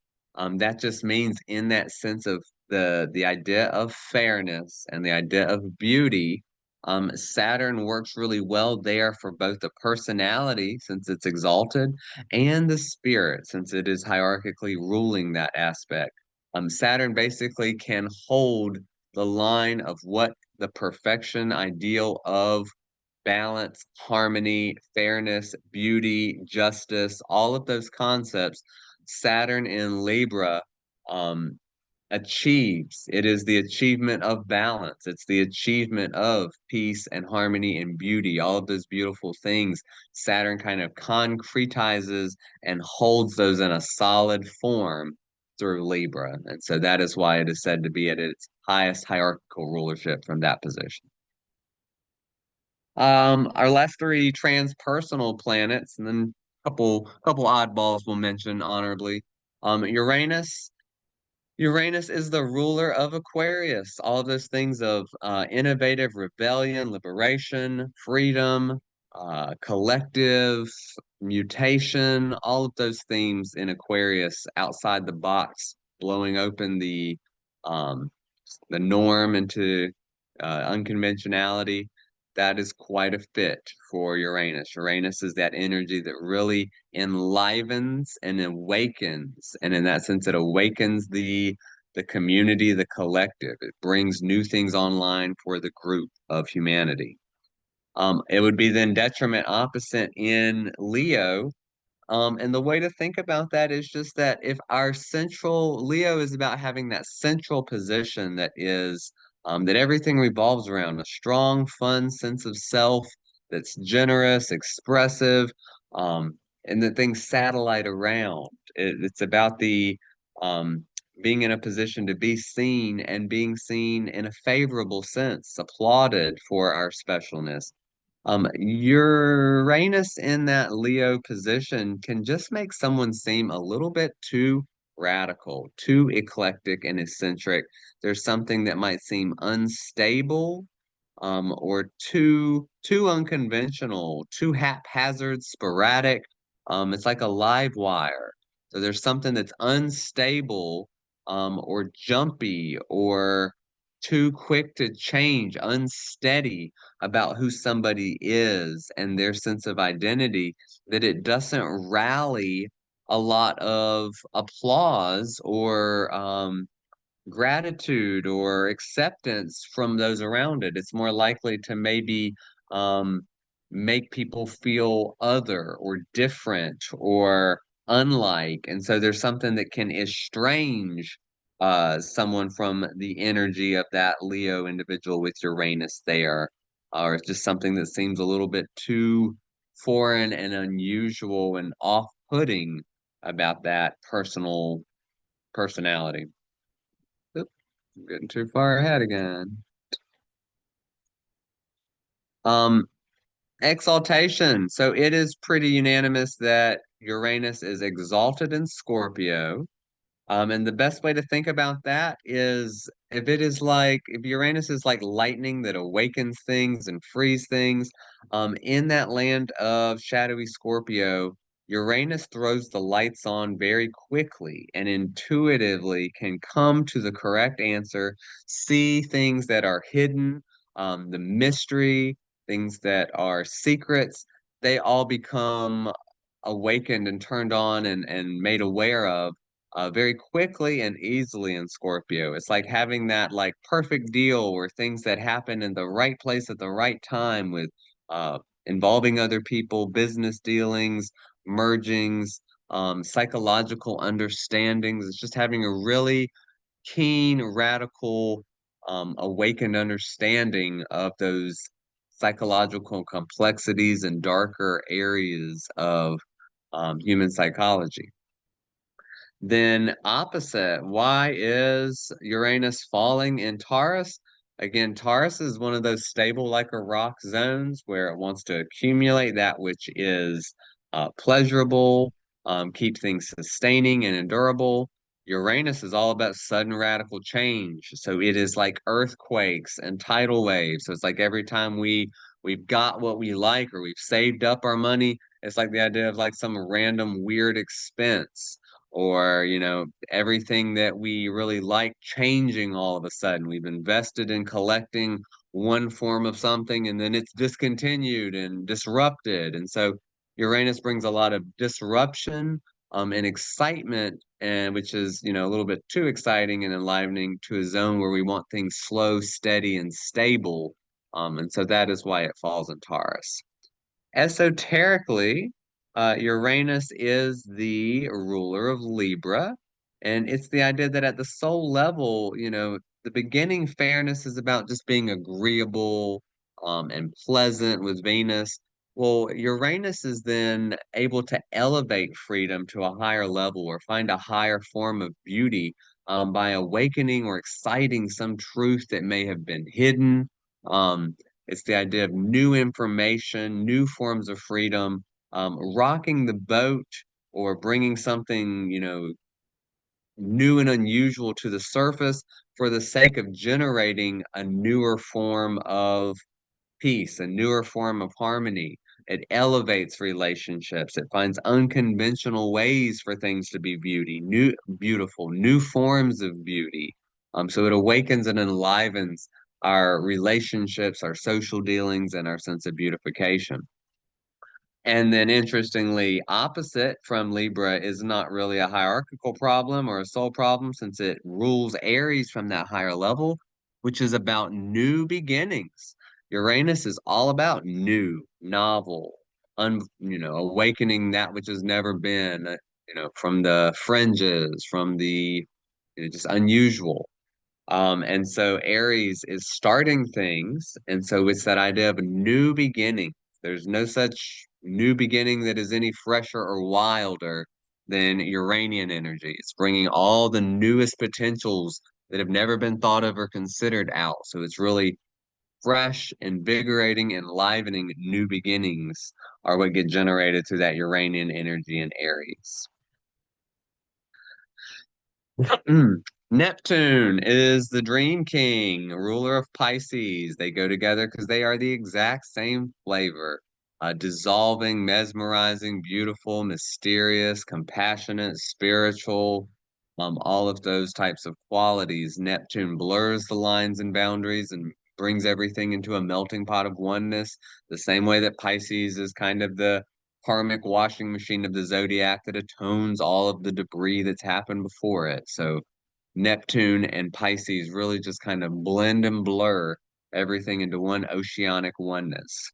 That just means in that sense of the idea of fairness and the idea of beauty, Saturn works really well there for both the personality, since it's exalted, and the spirit, since it is hierarchically ruling that aspect. Saturn basically can hold the line of what the perfection ideal of balance, harmony, fairness, beauty, justice, all of those concepts, Saturn in Libra um, achieves. It is the achievement of balance. It's the achievement of peace and harmony and beauty. All of those beautiful things, Saturn kind of concretizes and holds those in a solid form through Libra. And so that is why it is said to be at its highest hierarchical rulership from that position. Our last three transpersonal planets, and then a couple oddballs we'll mention honorably. Uranus. Uranus is the ruler of Aquarius. All of those things of innovative rebellion, liberation, freedom, collective mutation, all of those themes in Aquarius outside the box, blowing open um, the norm into unconventionality. That is quite a fit for Uranus. Uranus is that energy that really enlivens and awakens, and in that sense, it awakens the community, the collective. It brings new things online for the group of humanity. It would be then detriment opposite in Leo, and the way to think about that is just that if our central Leo is about having that central position that is that everything revolves around a strong, fun sense of self that's generous, expressive, um, and that things satellite around. It's about the um, being in a position to be seen and being seen in a favorable sense, applauded for our specialness. Uranus in that Leo position can just make someone seem a little bit too radical, too eclectic and eccentric. There's something that might seem unstable, or too unconventional, too haphazard, sporadic. It's like a live wire. So there's something that's unstable, or jumpy, or too quick to change, unsteady about who somebody is and their sense of identity, that it doesn't rally a lot of applause or gratitude or acceptance from those around it. It's more likely to maybe um, make people feel other or different or unlike. And so there's something that can estrange someone from the energy of that Leo individual with Uranus there. or it's just something that seems a little bit too foreign and unusual and off-putting about that personality. Oop, I'm getting too far ahead again. Um, Exaltation. So it is pretty unanimous that Uranus is exalted in Scorpio. And the best way to think about that is if Uranus is like lightning that awakens things and frees things, in that land of shadowy Scorpio, Uranus throws the lights on very quickly and intuitively can come to the correct answer, see things that are hidden, the mystery, things that are secrets, they all become awakened and turned on and made aware of very quickly and easily in Scorpio. It's like having that like perfect deal where things that happen in the right place at the right time with uh, involving other people, business dealings, mergings, psychological understandings. It's just having a really keen, radical, awakened understanding of those psychological complexities and darker areas of human psychology. Then opposite, why is Uranus falling in Taurus? Again, Taurus is one of those stable like a rock zones where it wants to accumulate that which is pleasurable, keep things sustaining and endurable. Uranus is all about sudden radical change. So it is like earthquakes and tidal waves. So it's like every time we've got what we like or we've saved up our money, it's like the idea of like some random weird expense or everything that we really like changing all of a sudden. We've invested in collecting one form of something and then it's discontinued and disrupted, and so Uranus brings a lot of disruption and excitement, and which is a little bit too exciting and enlivening to a zone where we want things slow, steady, and stable, and so that is why it falls in Taurus. Esoterically, Uranus is the ruler of Libra, and it's the idea that at the soul level, the beginning fairness is about just being agreeable, and pleasant with Venus. Well, Uranus is then able to elevate freedom to a higher level or find a higher form of beauty, by awakening or exciting some truth that may have been hidden. It's the idea of new information, new forms of freedom, rocking the boat or bringing something, new and unusual to the surface for the sake of generating a newer form of peace, a newer form of harmony. It elevates relationships. It finds unconventional ways for things to be beautiful, new forms of beauty. So it awakens and enlivens our relationships, our social dealings, and our sense of beautification. And then, interestingly, opposite from Libra is not really a hierarchical problem or a soul problem, since it rules Aries from that higher level, which is about new beginnings. Uranus is all about new, novel, awakening that which has never been, from the fringes, from the just unusual. And so Aries is starting things, and so it's that idea of a new beginning. There's no such new beginning that is any fresher or wilder than Uranian energy. It's bringing all the newest potentials that have never been thought of or considered out. So it's really fresh, invigorating, enlivening new beginnings are what get generated through that Uranian energy in Aries. Neptune is the Dream King, ruler of Pisces. They go together because they are the exact same flavor. Dissolving, mesmerizing, beautiful, mysterious, compassionate, spiritual, all of those types of qualities. Neptune blurs the lines and boundaries and brings everything into a melting pot of oneness, the same way that Pisces is kind of the karmic washing machine of the zodiac that atones all of the debris that's happened before it. So Neptune and Pisces really just kind of blend and blur everything into one oceanic oneness.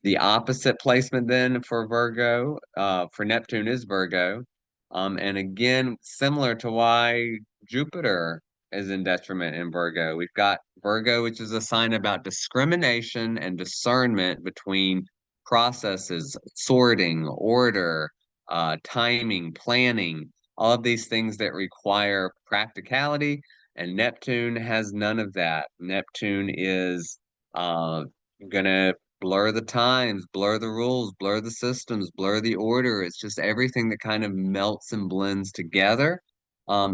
The opposite placement then for Virgo, for Neptune is Virgo. And again, similar to why Jupiter is in detriment in Virgo. We've got Virgo, which is a sign about discrimination and discernment between processes, sorting, order, timing, planning, all of these things that require practicality. And Neptune has none of that. Neptune is uh, gonna blur the times, blur the rules, blur the systems, blur the order. It's just everything that kind of melts and blends together.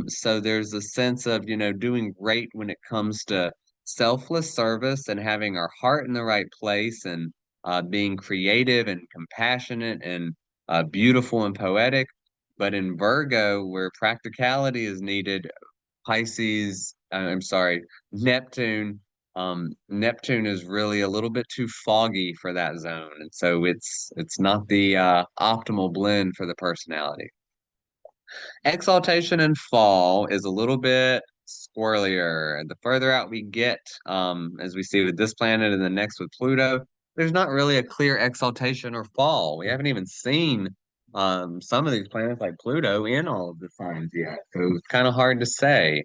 So there's a sense of, doing great when it comes to selfless service and having our heart in the right place and being creative and compassionate and beautiful and poetic. But in Virgo, where practicality is needed, I'm sorry, Neptune, Neptune is really a little bit too foggy for that zone, and so it's not the optimal blend for the personality. Exaltation and fall is a little bit squirrelier. The further out we get, as we see with this planet and the next with Pluto, there's not really a clear exaltation or fall. We haven't even seen some of these planets like Pluto in all of the signs yet, so it's kind of hard to say.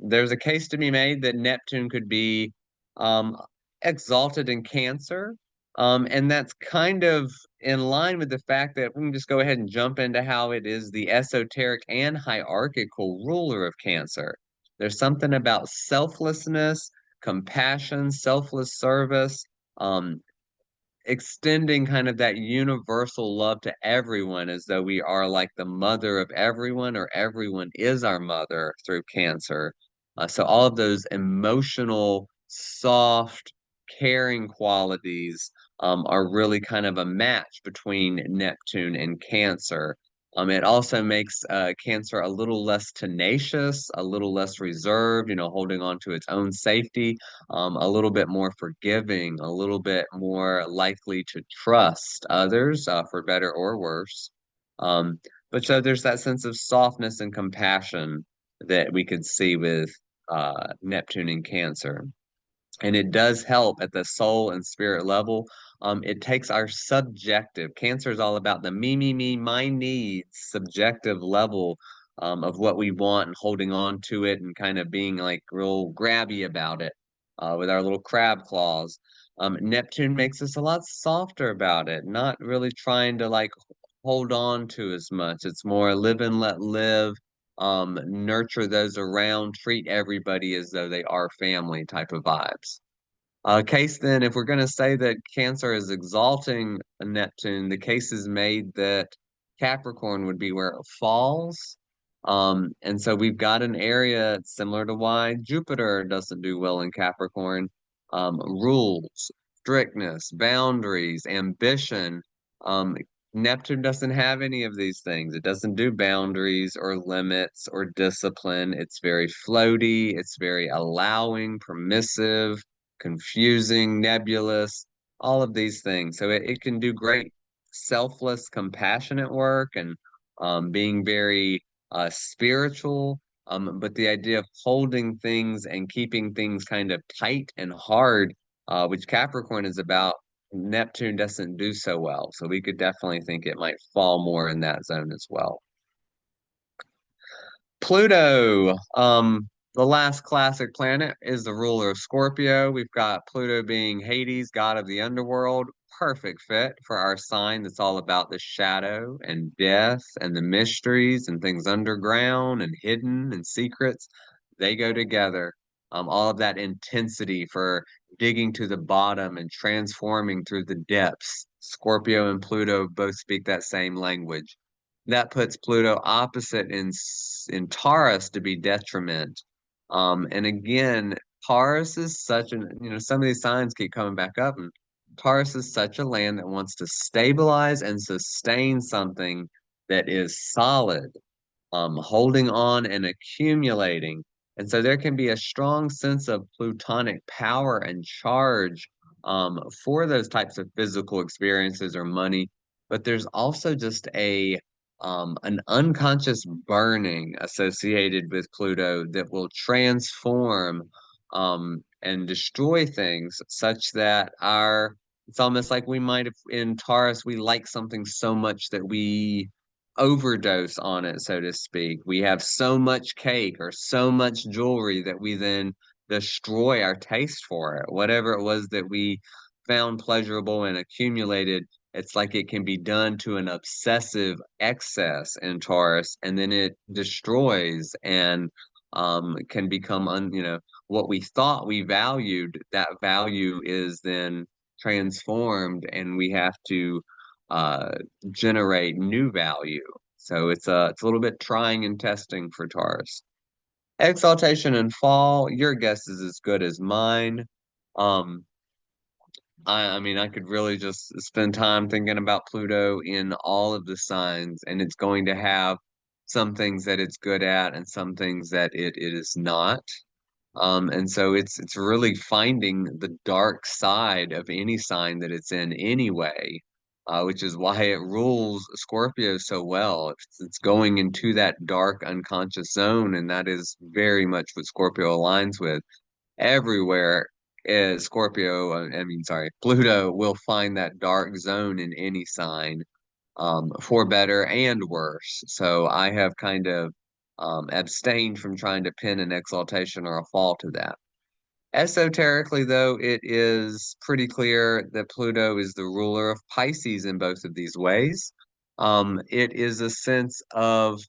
There's a case to be made that Neptune could be um, exalted in Cancer. And that's kind of in line with the fact that we can just go ahead and jump into how it is the esoteric and hierarchical ruler of Cancer. There's something about selflessness, compassion, selfless service, um, extending kind of that universal love to everyone as though we are like the mother of everyone or everyone is our mother through Cancer. So all of those emotional, soft, caring qualities are really kind of a match between Neptune and Cancer. It also makes Cancer a little less tenacious, a little less reserved, holding on to its own safety, a little bit more forgiving, a little bit more likely to trust others, for better or worse. Um, but so there's that sense of softness and compassion that we could see with Neptune in Cancer. And it does help at the soul and spirit level. It takes our subjective, Cancer is all about the me, my needs, subjective level of what we want and holding on to it and kind of being like real grabby about it with our little crab claws. Neptune makes us a lot softer about it, not really trying to like hold on to as much. It's more live and let live, nurture those around, treat everybody as though they are family type of vibes. Case then, if we're going to say that Cancer is exalting Neptune, the case is made that Capricorn would be where it falls. And so we've got an area similar to why Jupiter doesn't do well in Capricorn. Rules, strictness, boundaries, ambition. Um, Neptune doesn't have any of these things. It doesn't do boundaries or limits or discipline. It's very floaty. It's very allowing, permissive, confusing, nebulous, all of these things. So it can do great selfless, compassionate work and being very spiritual. But the idea of holding things and keeping things kind of tight and hard, which Capricorn is about, Neptune doesn't do so well. So we could definitely think it might fall more in that zone as well. Pluto, the last classic planet, is the ruler of Scorpio. We've got Pluto being Hades, god of the underworld. Perfect fit for our sign that's all about the shadow and death and the mysteries and things underground and hidden and secrets. They go together. All of that intensity for digging to the bottom and transforming through the depths. Scorpio and Pluto both speak that same language. That puts Pluto opposite in Taurus to be detriment. And again, Taurus is such an, some of these signs keep coming back up, and Taurus is such a land that wants to stabilize and sustain something that is solid, holding on and accumulating. And so there can be a strong sense of plutonic power and charge for those types of physical experiences or money. But there's also just an unconscious burning associated with Pluto that will transform and destroy things such that it's almost like we might have in Taurus, we like something so much that we overdose on it, so to speak. We have so much cake or so much jewelry that we then destroy our taste for it. Whatever it was that we found pleasurable and accumulated, it's like it can be done to an obsessive excess in Taurus, and then it destroys and can become what we thought we valued, that value is then transformed, and we have to uh, generate new value. So it's a little bit trying and testing for Taurus. Exaltation and fall, your guess is as good as mine. Um, I mean, I could really just spend time thinking about Pluto in all of the signs, and it's going to have some things that it's good at and some things that it is not. And so it's really finding the dark side of any sign that it's in anyway, which is why it rules Scorpio so well. It's going into that dark unconscious zone, and that is very much what Scorpio aligns with. Everywhere is Scorpio, I mean, sorry, Pluto will find that dark zone in any sign, for better and worse. So I have kind of abstained from trying to pin an exaltation or a fall to that. Esoterically, though, it is pretty clear that Pluto is the ruler of Pisces in both of these ways. It is a sense of,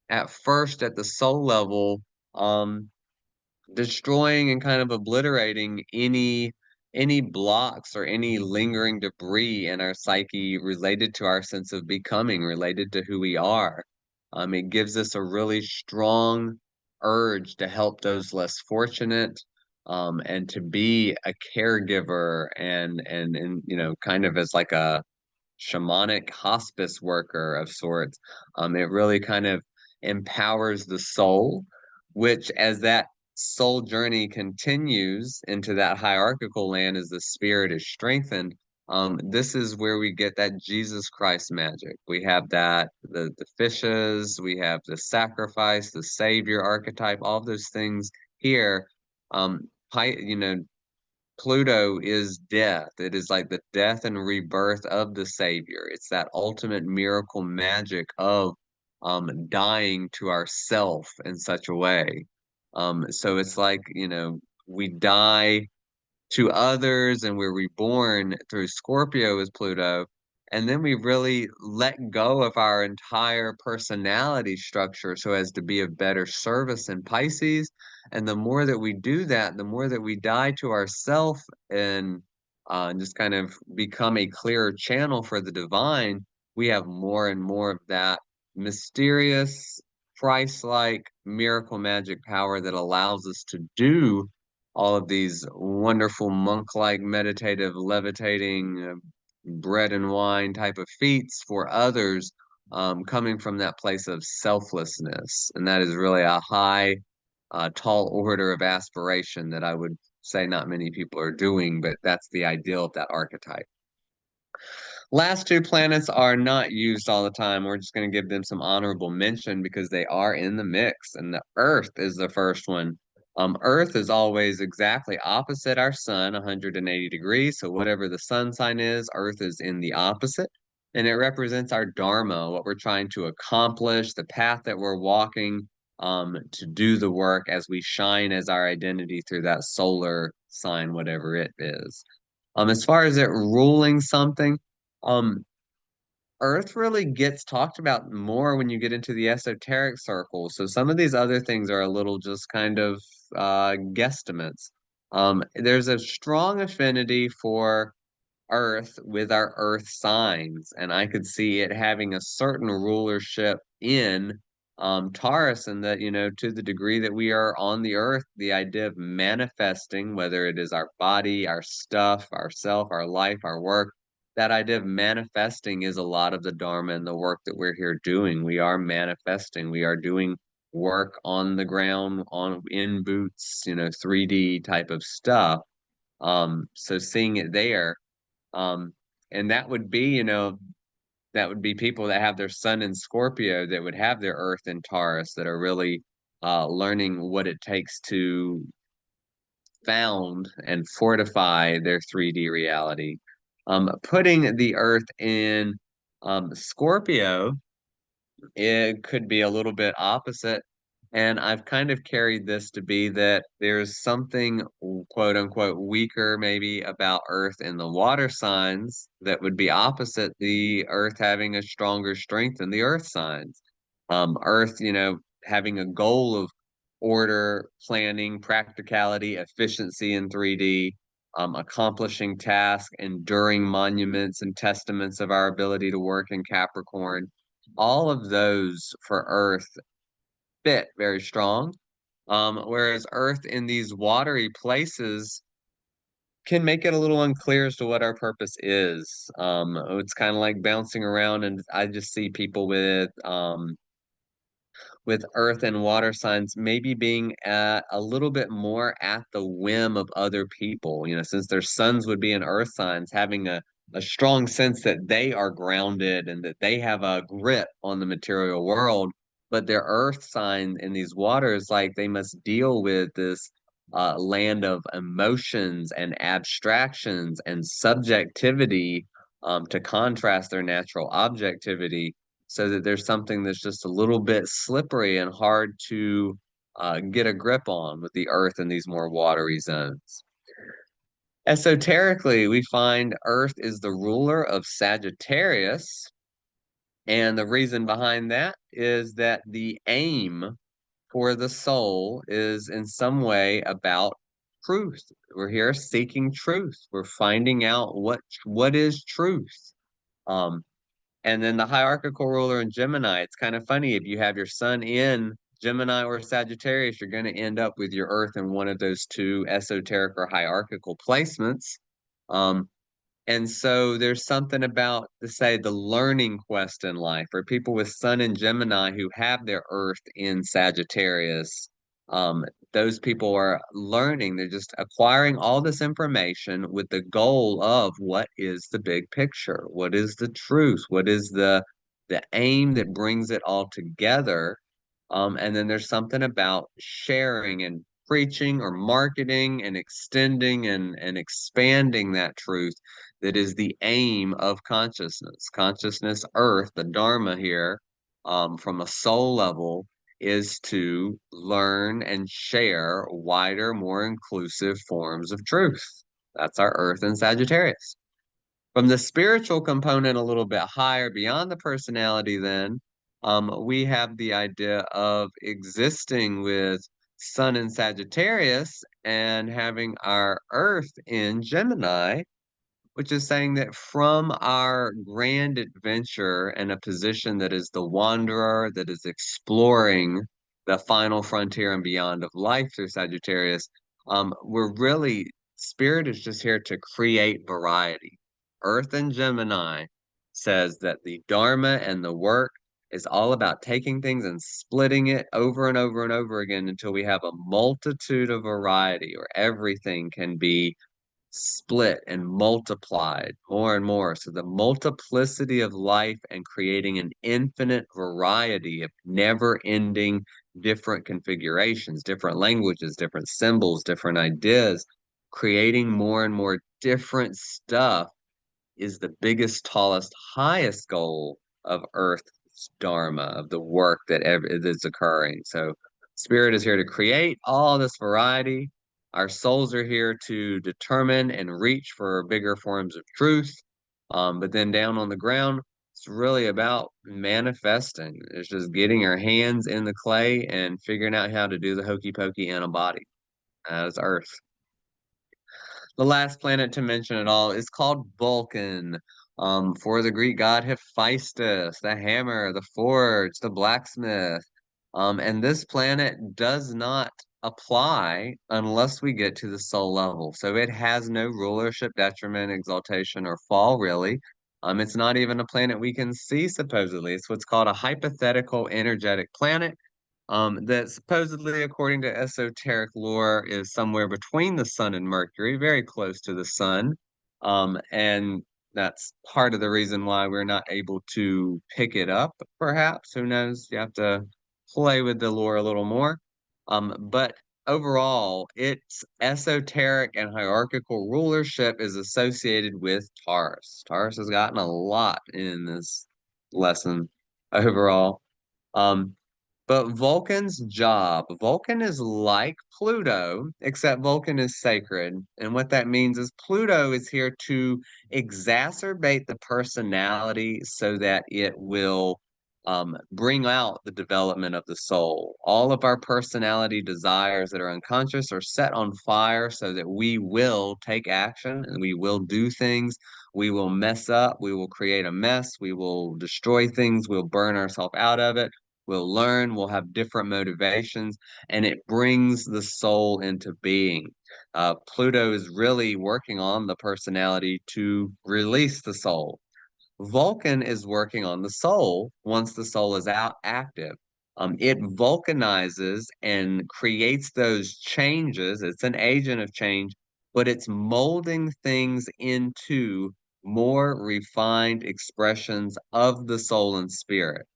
at first, at the soul level, um, destroying and kind of obliterating any blocks or any lingering debris in our psyche related to our sense of becoming, related to who we are. It gives us a really strong urge to help those less fortunate, and to be a caregiver and kind of as like a shamanic hospice worker of sorts. It really kind of empowers the soul, which as that soul journey continues into that hierarchical land as the spirit is strengthened, this is where we get that Jesus Christ magic. We have that the fishes, we have the sacrifice, the savior archetype, all of those things here. You know, Pluto is death. It is like the death and rebirth of the Savior. It's that ultimate miracle magic of dying to ourself in such a way. So it's like, we die to others and we're reborn through Scorpio as Pluto. And then we really let go of our entire personality structure so as to be of better service in Pisces. And the more that we do that, the more that we die to ourself and just kind of become a clearer channel for the divine, we have more and more of that mysterious, Christ-like miracle magic power that allows us to do all of these wonderful monk-like meditative levitating bread and wine type of feats for others, coming from that place of selflessness. And that is really a high, tall order of aspiration that I would say not many people are doing, but that's the ideal of that archetype. Last two planets are not used all the time. We're just going to give them some honorable mention because they are in the mix. And the Earth is the first one. Earth is always exactly opposite our sun, 180 degrees. So whatever the sun sign is, Earth is in the opposite. And it represents our dharma, what we're trying to accomplish, the path that we're walking, to do the work as we shine as our identity through that solar sign, whatever it is. As far as it ruling something, um, Earth really gets talked about more when you get into the esoteric circles. So some of these other things are a little just kind of guesstimates. There's a strong affinity for Earth with our Earth signs, and I could see it having a certain rulership in Taurus, and that, to the degree that we are on the Earth, the idea of manifesting, whether it is our body, our stuff, our self, our life, our work, that idea of manifesting is a lot of the Dharma and the work that we're here doing. We are manifesting, we are doing work on the ground, on in boots, 3D type of stuff. So seeing it there, um, and that would be people that have their sun in Scorpio that would have their Earth in Taurus that are really learning what it takes to found and fortify their 3D reality. Putting the Earth in Scorpio, it could be a little bit opposite. And I've kind of carried this to be that there's something quote unquote weaker maybe about Earth in the water signs that would be opposite the Earth having a stronger strength in the Earth signs. Earth, having a goal of order, planning, practicality, efficiency in 3D, accomplishing tasks, enduring monuments and testaments of our ability to work in Capricorn. All of those for Earth fit very strong. Whereas Earth in these watery places can make it a little unclear as to what our purpose is. It's kind of like bouncing around, and I just see people with earth and water signs maybe being a little bit more at the whim of other people, since their suns would be in earth signs, having a strong sense that they are grounded and that they have a grip on the material world. But their earth sign in these waters, like they must deal with this land of emotions and abstractions and subjectivity to contrast their natural objectivity so that there's something that's just a little bit slippery and hard to get a grip on with the earth in these more watery zones. Esoterically, we find Earth is the ruler of Sagittarius, and the reason behind that is that the aim for the soul is in some way about truth. We're here seeking truth. We're finding out what is truth. Um, and then the hierarchical ruler in Gemini, it's kind of funny. If you have your sun in Gemini or Sagittarius, you're going to end up with your Earth in one of those two esoteric or hierarchical placements. Um, and so there's something about, to say, the learning quest in life, for people with Sun in Gemini who have their Earth in Sagittarius. Um, those people are learning. They're just acquiring all this information with the goal of what is the big picture? What is the truth? What is the aim that brings it all together? And then there's something about sharing and preaching or marketing and extending and expanding that truth that is the aim of consciousness. Consciousness, earth, the Dharma here, from a soul level, is to learn and share wider, more inclusive forms of truth. That's our earth in Sagittarius. From the spiritual component, a little bit higher beyond the personality, then, we have the idea of existing with Sun in Sagittarius and having our Earth in Gemini, which is saying that from our grand adventure and a position that is the wanderer, that is exploring the final frontier and beyond of life through Sagittarius, we're really, Spirit is just here to create variety. Earth and Gemini says that the Dharma and the work is all about taking things and splitting it over and over and over again until we have a multitude of variety, or everything can be split and multiplied more and more. So the multiplicity of life and creating an infinite variety of never-ending different configurations, different languages, different symbols, different ideas, creating more and more different stuff is the biggest, tallest, highest goal of Earth's Dharma, of the work that is occurring. So, Spirit is here to create all this variety. Our souls are here to determine and reach for bigger forms of truth. But then down on the ground, it's really about manifesting. It's just getting our hands in the clay and figuring out how to do the hokey pokey in a body. As Earth. The last planet to mention at all is called Vulcan. For the Greek god Hephaestus, the hammer, the forge, the blacksmith. And this planet does not apply unless we get to the soul level. So it has no rulership, detriment, exaltation, or fall, really. It's not even a planet we can see, supposedly. It's what's called a hypothetical energetic planet that supposedly, according to esoteric lore, is somewhere between the sun and Mercury, very close to the sun. And that's part of the reason why we're not able to pick it up, perhaps. Who knows? You have to play with the lore a little more. But overall, its esoteric and hierarchical rulership is associated with Taurus. Taurus has gotten a lot in this lesson overall. Um, But Vulcan's job, Vulcan is like Pluto, except Vulcan is sacred. And what that means is Pluto is here to exacerbate the personality so that it will bring out the development of the soul. All of our personality desires that are unconscious are set on fire so that we will take action and we will do things. We will mess up. We will create a mess. We will destroy things. We'll burn ourselves out of it. We'll learn, we'll have different motivations, and it brings the soul into being. Pluto is really working on the personality to release the soul. Vulcan is working on the soul once the soul is out active. It vulcanizes and creates those changes. It's an agent of change, but it's molding things into more refined expressions of the soul and spirit.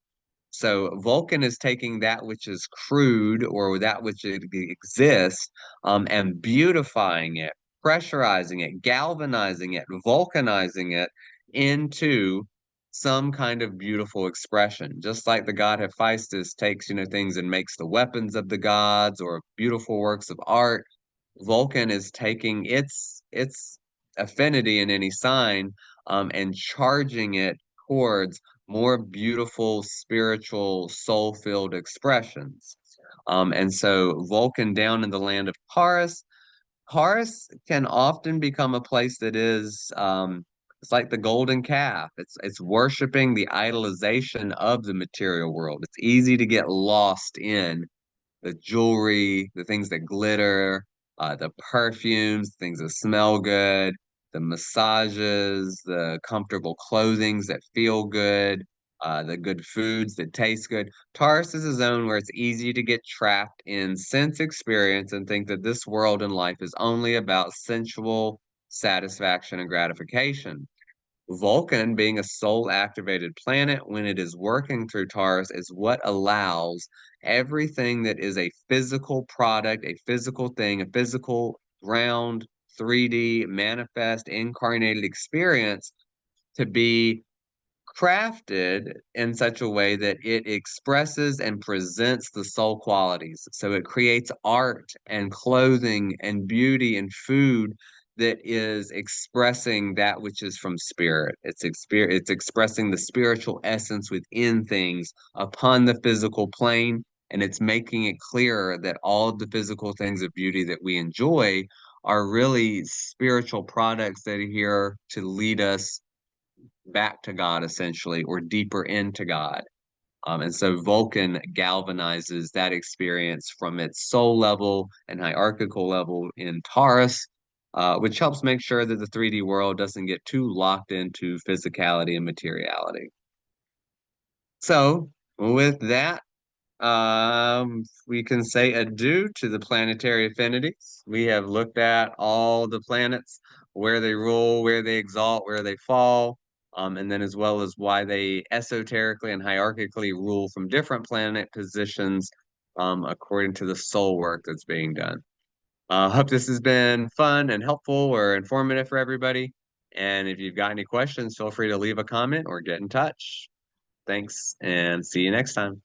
So Vulcan is taking that which is crude or that which exists, and beautifying it, pressurizing it, galvanizing it, vulcanizing it into some kind of beautiful expression. Just like the god Hephaestus takes, things and makes the weapons of the gods or beautiful works of art. Vulcan is taking its affinity in any sign, and charging it towards more beautiful, spiritual, soul-filled expressions. And so Vulcan down in the land of Taurus can often become a place that is it's like the golden calf. It's worshiping the idolization of the material world. It's easy to get lost in the jewelry, the things that glitter, the perfumes, things that smell good, the massages, the comfortable clothings that feel good, the good foods that taste good. Taurus is a zone where it's easy to get trapped in sense experience and think that this world and life is only about sensual satisfaction and gratification. Vulcan, being a soul activated planet, when it is working through Taurus, is what allows everything that is a physical product, a physical thing, a physical, round, 3D, manifest, incarnated experience to be crafted in such a way that it expresses and presents the soul qualities. So it creates art and clothing and beauty and food that is expressing that which is from spirit. It's expressing the spiritual essence within things upon the physical plane, and it's making it clearer that all of the physical things of beauty that we enjoy are really spiritual products that are here to lead us back to God, essentially, or deeper into God. And so Vulcan galvanizes that experience from its soul level and hierarchical level in Taurus, which helps make sure that the 3D world doesn't get too locked into physicality and materiality. So, with that, we can say adieu to the planetary affinities. We have looked at all the planets, where they rule, where they exalt, where they fall, and then as well as why they esoterically and hierarchically rule from different planet positions, according to the soul work that's being done. Hope this has been fun and helpful or informative for everybody. And if you've got any questions, feel free to leave a comment or get in touch. Thanks, and see you next time.